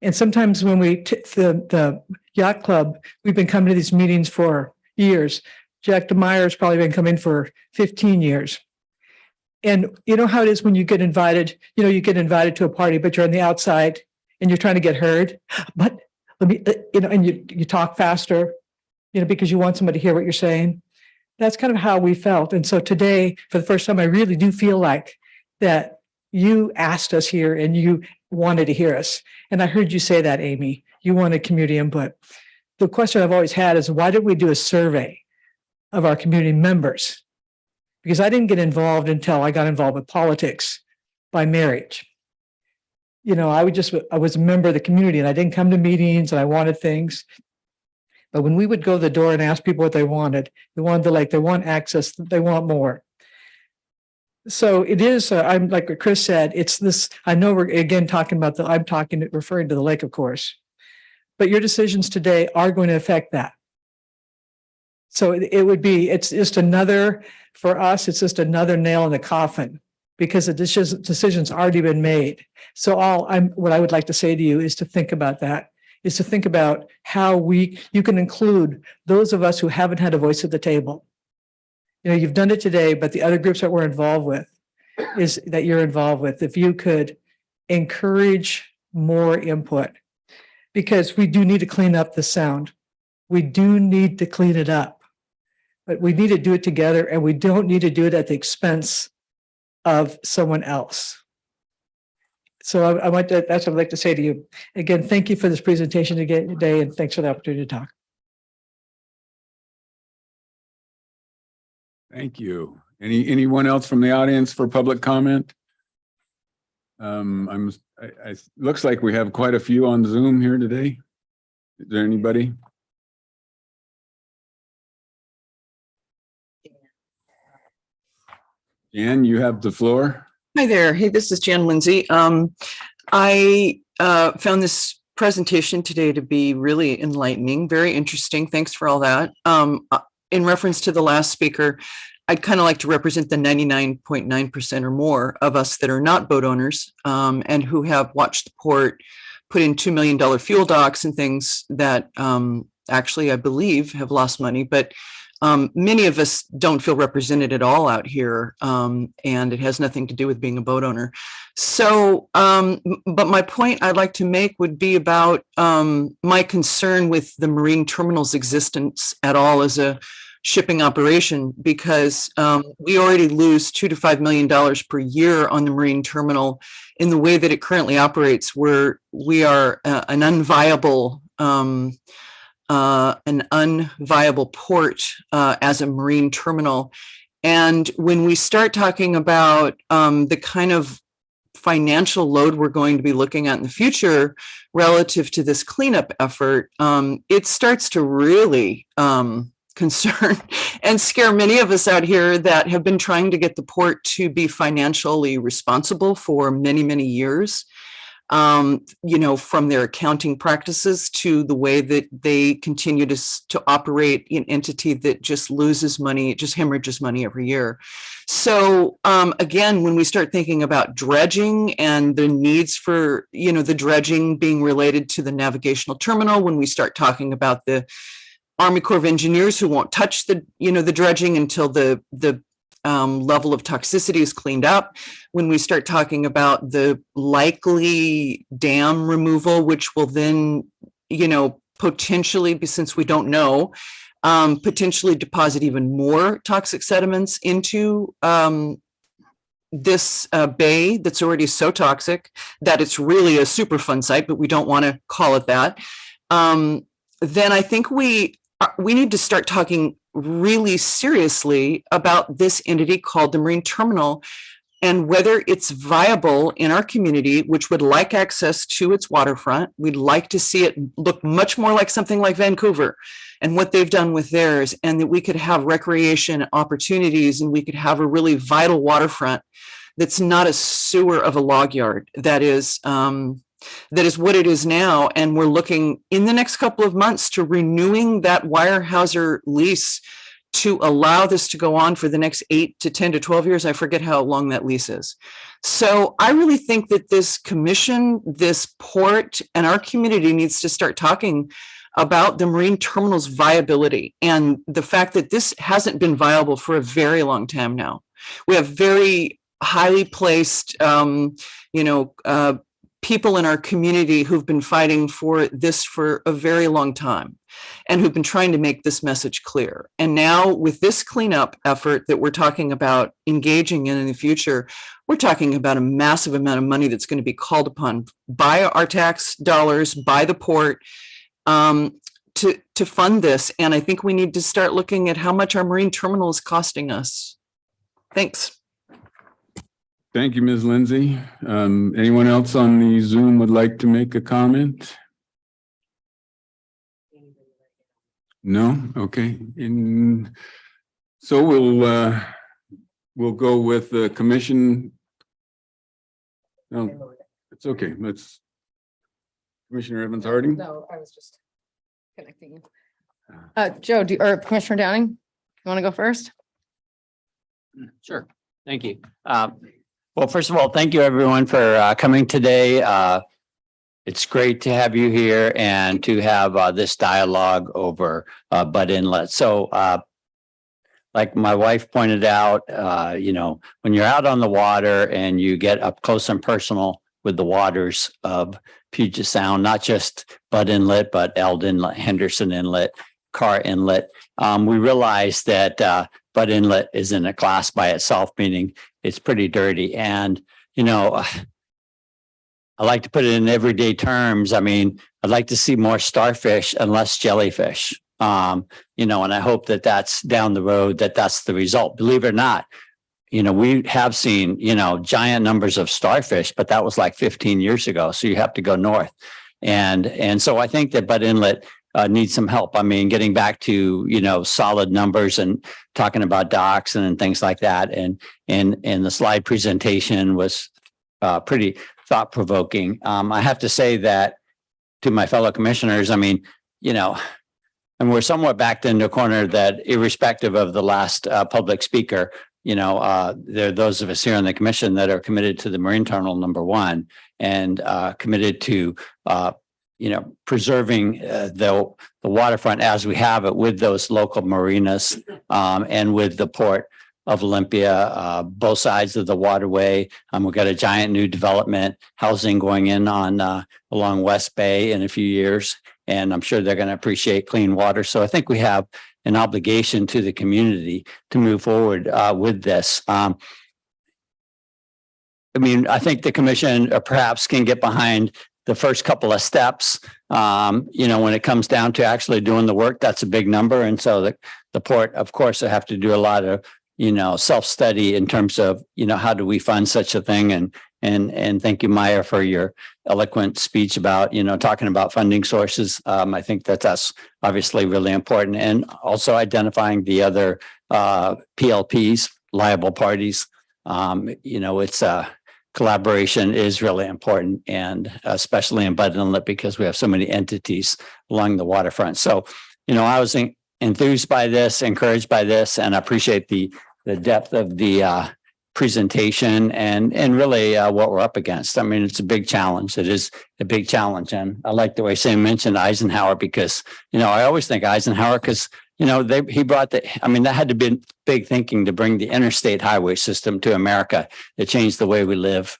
And sometimes when the yacht club, we've been coming to these meetings for years. Jack DeMeyer's probably been coming for 15 years. And you know how it is when you get invited, you get invited to a party, but you're on the outside and you're trying to get heard. But let me, and you talk faster, because you want somebody to hear what you're saying. That's kind of how we felt. And so today, for the first time, I really do feel like that you asked us here and you wanted to hear us. And I heard you say that, Amy, you wanted community input. The question I've always had is, why did we do a survey of our community members? Because I didn't get involved until I got involved with politics by marriage. I was a member of the community and I didn't come to meetings and I wanted things. But when we would go to the door and ask people what they wanted the lake, they want access, they want more. So it is, I'm like what Chris said, it's this, I know we're again referring to the lake, of course, but your decisions today are going to affect that. So it's just another, for us, it's just another nail in the coffin because the decision's already been made. So what I would like to say to you is to think about that, is to think about how you can include those of us who haven't had a voice at the table. You've done it today, but the other groups that we're involved with you're involved with, if you could encourage more input, because we do need to clean up the sound. We do need to clean it up, but we need to do it together and we don't need to do it at the expense of someone else. So that's what I'd like to say to you. Again, thank you for this presentation today and thanks for the opportunity to talk. Thank you. Anyone else from the audience for public comment? Looks like we have quite a few on Zoom here today. Is there anybody? Jan, you have the floor. Hi there. Hey, this is Jan Lindsay. I found this presentation today to be really enlightening, very interesting. Thanks for all that. In reference to the last speaker, I'd kind of like to represent the 99.9% or more of us that are not boat owners and who have watched the port put in $2 million fuel docks and things that actually, I believe, have lost money. But Many of us don't feel represented at all out here, and it has nothing to do with being a boat owner. So, but my point I'd like to make would be about my concern with the marine terminal's existence at all as a shipping operation, because we already lose $2 to $5 million per year on the marine terminal in the way that it currently operates, where we are an unviable port as a marine terminal. And when we start talking about the kind of financial load we're going to be looking at in the future relative to this cleanup effort, it starts to really concern and scare many of us out here that have been trying to get the port to be financially responsible for many, many years. You know, from their accounting practices to the way that they continue to operate an entity that just loses money, just hemorrhages money every year. So again, when we start thinking about dredging and the needs for, you know, the dredging being related to the navigational terminal, when we start talking about the Army Corps of Engineers who won't touch the, you know, the dredging until the level of toxicity is cleaned up, when we start talking about the likely dam removal, which will then, you know, potentially, since we don't know, potentially deposit even more toxic sediments into this bay that's already so toxic that it's really a Superfund site, but we don't want to call it that. Then I think we need to start talking really seriously about this entity called the Marine Terminal and whether it's viable in our community, which would like access to its waterfront. We'd like to see it look much more like something like Vancouver and what they've done with theirs, and that we could have recreation opportunities and we could have a really vital waterfront that's not a sewer of a log yard. That is what it is now. And we're looking in the next couple of months to renewing that Weyerhaeuser lease to allow this to go on for the next 8 to 10 to 12 years. I forget how long that lease is. So I really think that this commission, this port, and our community needs to start talking about the marine terminal's viability and the fact that this hasn't been viable for a very long time now. We have very highly placed, people in our community who've been fighting for this for a very long time and who've been trying to make this message clear. And now with this cleanup effort that we're talking about engaging in the future, we're talking about a massive amount of money that's going to be called upon by our tax dollars, by the port, to fund this. And I think we need to start looking at how much our marine terminal is costing us. Thanks. Thank you, Ms. Lindsay. Anyone else on the Zoom would like to make a comment? No? Okay. So we'll go with the commission. No, it's okay. Let's Commissioner Evans Harding. No, I was just connecting you. Joe, or Commissioner Downing, you want to go first? Sure. Thank you. Well, first of all, thank you everyone for coming today. It's great to have you here and to have this dialogue over Butt Inlet. So like my wife pointed out, when you're out on the water and you get up close and personal with the waters of Puget Sound, not just Butt Inlet, but Eld Inlet, Henderson Inlet, Carr Inlet, we realize that Butt Inlet is in a class by itself, meaning it's pretty dirty. And, I like to put it in everyday terms. I mean, I'd like to see more starfish and less jellyfish, and I hope that that's down the road, that's the result. Believe it or not, we have seen, giant numbers of starfish, but that was like 15 years ago. So you have to go north. And so I think that Butt Inlet needs some help. I mean, getting back to, solid numbers and talking about docks and things like that. And the slide presentation was pretty thought provoking. I have to say that to my fellow commissioners, I mean, and we're somewhat backed into a corner that irrespective of the last public speaker, there are those of us here on the commission that are committed to the Marine Terminal #1 and committed to preserving the waterfront as we have it with those local marinas and with the Port of Olympia, both sides of the waterway. We've got a giant new development housing going in on along West Bay in a few years, and I'm sure they're going to appreciate clean water. So I think we have an obligation to the community to move forward with this. I think the commission perhaps can get behind the first couple of steps. When it comes down to actually doing the work, that's a big number. And so the port, of course, will have to do a lot of, self-study in terms of, how do we fund such a thing? And thank you, Maya, for your eloquent speech about, talking about funding sources. I think that's obviously really important. And also identifying the other PLPs, liable parties. It's collaboration is really important, and especially in Bud Inlet because we have so many entities along the waterfront. So, I was enthused by this, encouraged by this, and I appreciate the depth of the presentation and really what we're up against. It's a big challenge. It is a big challenge. And I like the way Sam mentioned Eisenhower because, I always think Eisenhower because, he brought that had to be big thinking to bring the interstate highway system to America. It changed the way we live,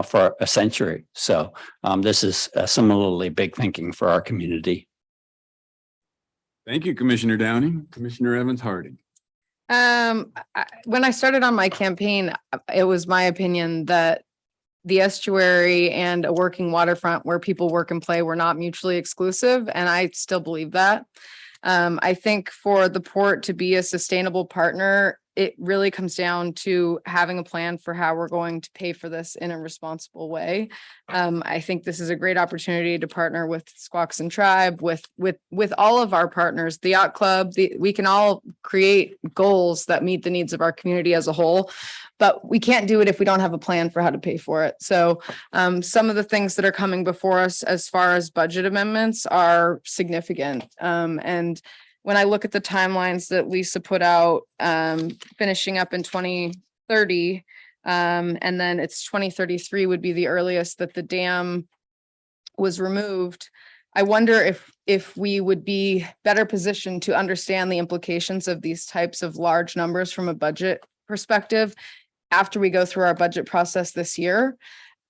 for a century. So this is similarly big thinking for our community. Thank you, Commissioner Downing. Commissioner Evans Harding. When I started on my campaign, it was my opinion that the estuary and a working waterfront where people work and play were not mutually exclusive. And I still believe that. I think for the port to be a sustainable partner, it really comes down to having a plan for how we're going to pay for this in a responsible way. I think this is a great opportunity to partner with Squaxin Tribe, with all of our partners, the Yacht Club. We can all create goals that meet the needs of our community as a whole, but we can't do it if we don't have a plan for how to pay for it. So some of the things that are coming before us as far as budget amendments are significant. And when I look at the timelines that Lisa put out, finishing up in 2030, and then it's 2033 would be the earliest that the dam was removed. I wonder if we would be better positioned to understand the implications of these types of large numbers from a budget perspective after we go through our budget process this year,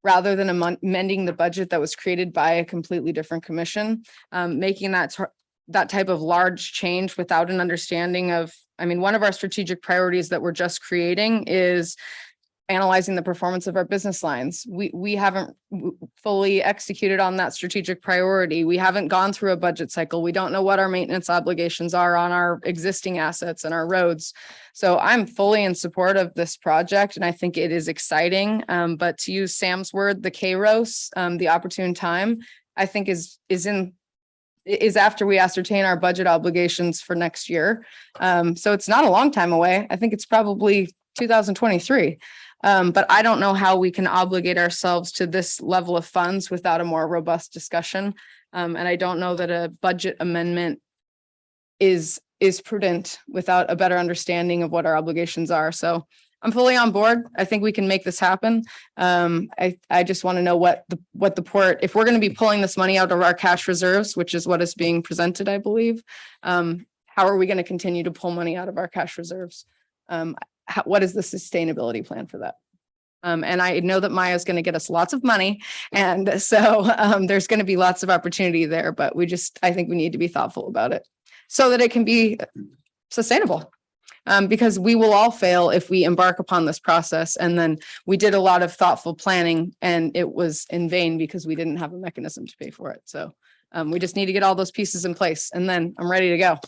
rather than amending the budget that was created by a completely different commission, making that type of large change without an understanding of, one of our strategic priorities that we're just creating is analyzing the performance of our business lines. We haven't fully executed on that strategic priority. We haven't gone through a budget cycle. We don't know what our maintenance obligations are on our existing assets and our roads. So I'm fully in support of this project, and I think it is exciting. But to use Sam's word, the Kairos, the opportune time, I think is after we ascertain our budget obligations for next year. So it's not a long time away. I think it's probably 2023. But I don't know how we can obligate ourselves to this level of funds without a more robust discussion. And I don't know that a budget amendment is prudent without a better understanding of what our obligations are. So I'm fully on board. I think we can make this happen. I just want to know what the port, if we're going to be pulling this money out of our cash reserves, which is what is being presented, I believe, how are we going to continue to pull money out of our cash reserves? What is the sustainability plan for that? And I know that Maya is going to get us lots of money. And so there's going to be lots of opportunity there, but I think we need to be thoughtful about it so that it can be sustainable. Because we will all fail if we embark upon this process. And then we did a lot of thoughtful planning and it was in vain because we didn't have a mechanism to pay for it. So we just need to get all those pieces in place and then I'm ready to go.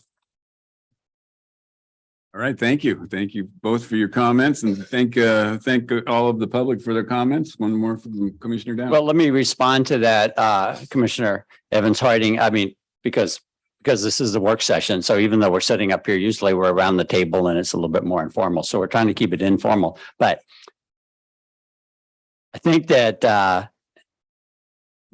All right, thank you. Thank you both for your comments and thank all of the public for their comments. One more from Commissioner Downing. Well, let me respond to that, Commissioner Evans Harding. Because this is the work session. So even though we're sitting up here, usually we're around the table and it's a little bit more informal. So we're trying to keep it informal. But I think that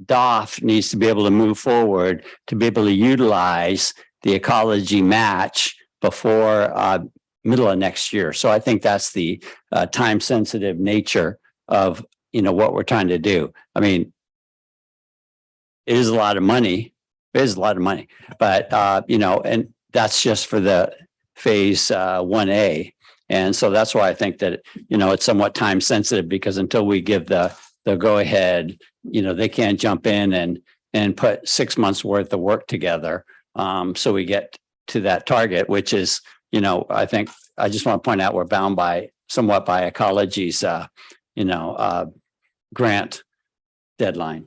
DOF needs to be able to move forward to be able to utilize the ecology match before middle of next year. So I think that's the time sensitive nature of what we're trying to do. it is a lot of money. It is a lot of money, but, and that's just for the phase 1A. And so that's why I think that, it's somewhat time sensitive, because until we give the go ahead, they can't jump in and put 6 months worth of work together. So we get to that target, which is, I think I just want to point out we're bound somewhat by Ecology's, grant deadline.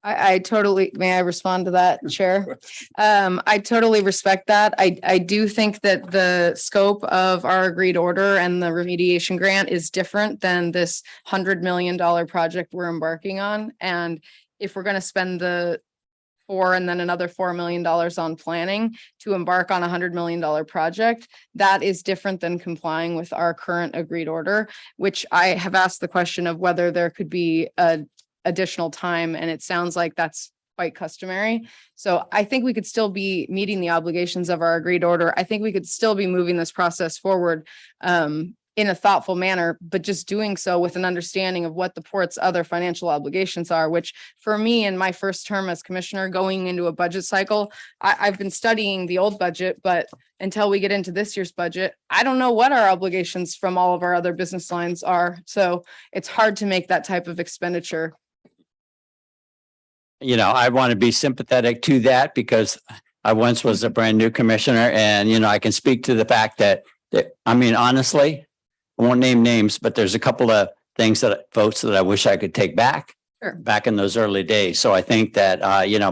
I totally, may I respond to that, Chair? I totally respect that. I do think that the scope of our agreed order and the remediation grant is different than this $100 million project we're embarking on. And if we're going to spend the and then another $4 million on planning to embark on $100 million project, that is different than complying with our current agreed order, which I have asked the question of whether there could be additional time, and it sounds like that's quite customary. So I think we could still be meeting the obligations of our agreed order. I think we could still be moving this process forward in a thoughtful manner, but just doing so with an understanding of what the port's other financial obligations are, which for me in my first term as commissioner going into a budget cycle, I've been studying the old budget, but until we get into this year's budget, I don't know what our obligations from all of our other business lines are. So it's hard to make that type of expenditure. I want to be sympathetic to that because I once was a brand new commissioner, and, I can speak to the fact that honestly, I won't name names, but there's a couple of votes that I wish I could take back. Sure. Back in those early days. So I think that,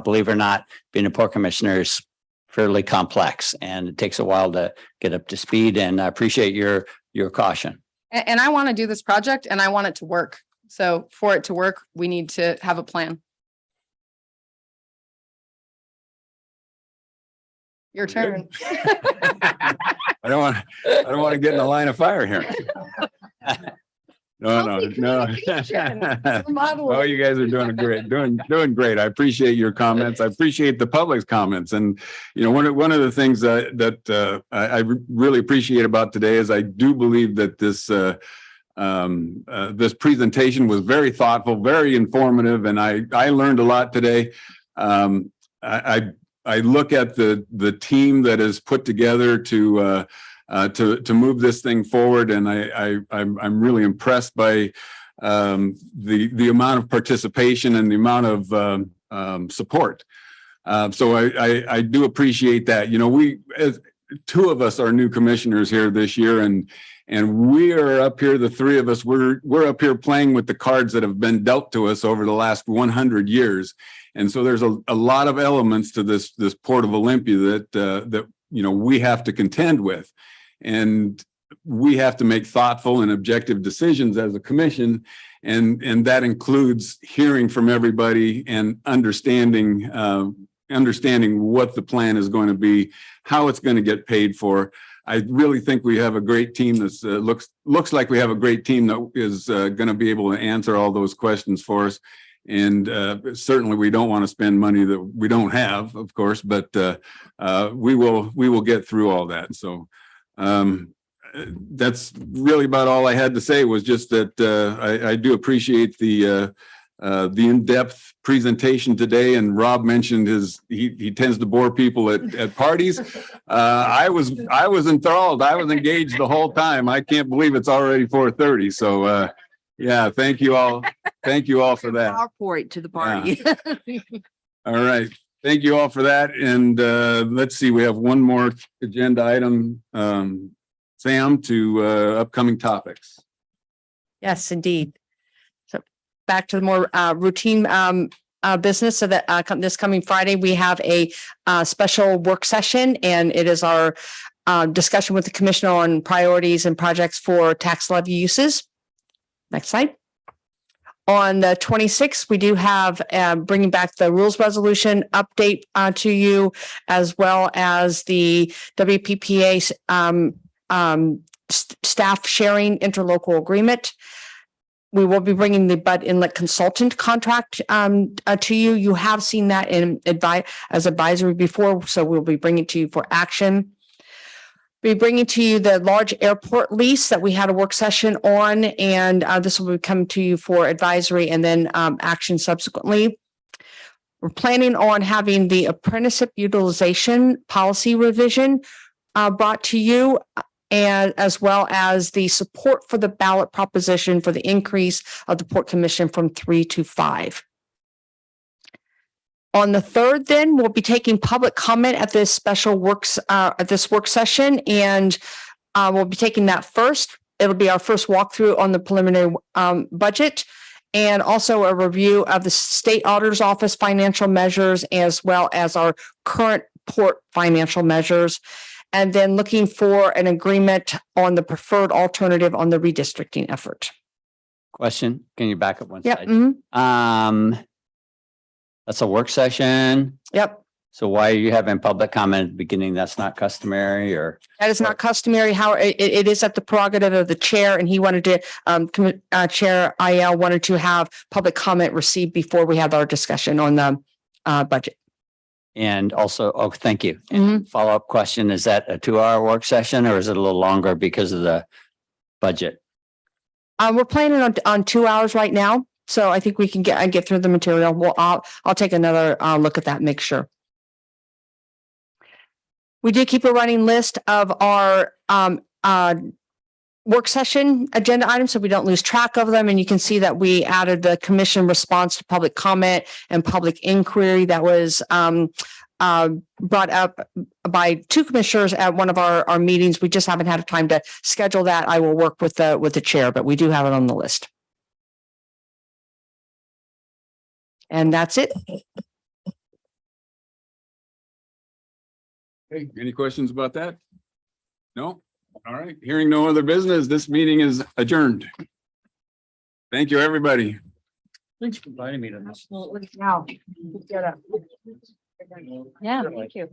believe it or not, being a port commissioner is fairly complex, and it takes a while to get up to speed, and I appreciate your caution. And I want to do this project and I want it to work. So for it to work, we need to have a plan. Your turn. I don't want to get in the line of fire here. No. Oh, you guys are doing great. I appreciate your comments. I appreciate the public's comments. And, one of the things that I really appreciate about today is I do believe that this presentation was very thoughtful, very informative, and I learned a lot today. I look at the team that is put together to move this thing forward, and I'm really impressed by the amount of participation and the amount of support. So I do appreciate that. We, as two of us are new commissioners here this year, and we are up here, the three of us, we're up here playing with the cards that have been dealt to us over the last 100 years. And so there's a lot of elements to this Port of Olympia that we have to contend with, and we have to make thoughtful and objective decisions as a commission, and that includes hearing from everybody and understanding what the plan is going to be, how it's going to get paid for. I really think we have a great team that's looks like we have a great team that is going to be able to answer all those questions for us. And certainly we don't want to spend money that we don't have, of course, but we will get through all that. So that's really about all I had to say, was just that I do appreciate the in-depth presentation today. And Rob mentioned he tends to bore people at parties. I was enthralled. I was engaged the whole time. I can't believe it's already 4:30. So yeah, thank you all. Thank you all for that. PowerPoint to the party. Yeah. All right. Thank you all for that. And let's see, we have one more agenda item, Sam, to upcoming topics. Yes, indeed. So back to the more routine business. So that this coming Friday, we have a special work session, and it is our discussion with the commissioner on priorities and projects for tax levy uses. Next slide. On the 26th, we do have bringing back the rules resolution update to you, as well as the WPPA staff sharing interlocal agreement. We will be bringing the Bud Inlet consultant contract to you. You have seen that as advisory before, so we'll be bringing it to you for action. We're bringing to you the large airport lease that we had a work session on, and this will be coming to you for advisory and then action subsequently. We're planning on having the apprenticeship utilization policy revision brought to you, and as well as the support for the ballot proposition for the increase of the Port Commission from 3 to 5. On the 3rd, then we'll be taking public comment at this special work session, and we'll be taking that first. It'll be our first walkthrough on the preliminary budget, and also a review of the state auditor's office financial measures, as well as our current port financial measures. And then looking for an agreement on the preferred alternative on the redistricting effort. Question, can you back up one Yep. side? That's a work session. Yep. So why are you having public comment at the beginning? That's not customary, or? That is not customary. How it is at the prerogative of the chair, and he wanted to, Chair IL wanted to have public comment received before we have our discussion on the budget. And also, oh, thank you. And follow-up question, is that a 2-hour work session or is it a little longer because of the budget? We're planning on 2 hours right now, so I think we can get through the material. Well, I'll take another look at that, make sure. We did keep a running list of our work session agenda items, so we don't lose track of them. And you can see that we added the commission response to public comment and public inquiry that was brought up by 2 commissioners at one of our meetings. We just haven't had time to schedule that. I will work with the chair, but we do have it on the list. And that's it. Okay, any questions about that? No? All right, hearing no other business, this meeting is adjourned. Thank you, everybody. Thanks for inviting me to this. Absolutely. Now, Yeah, thank you.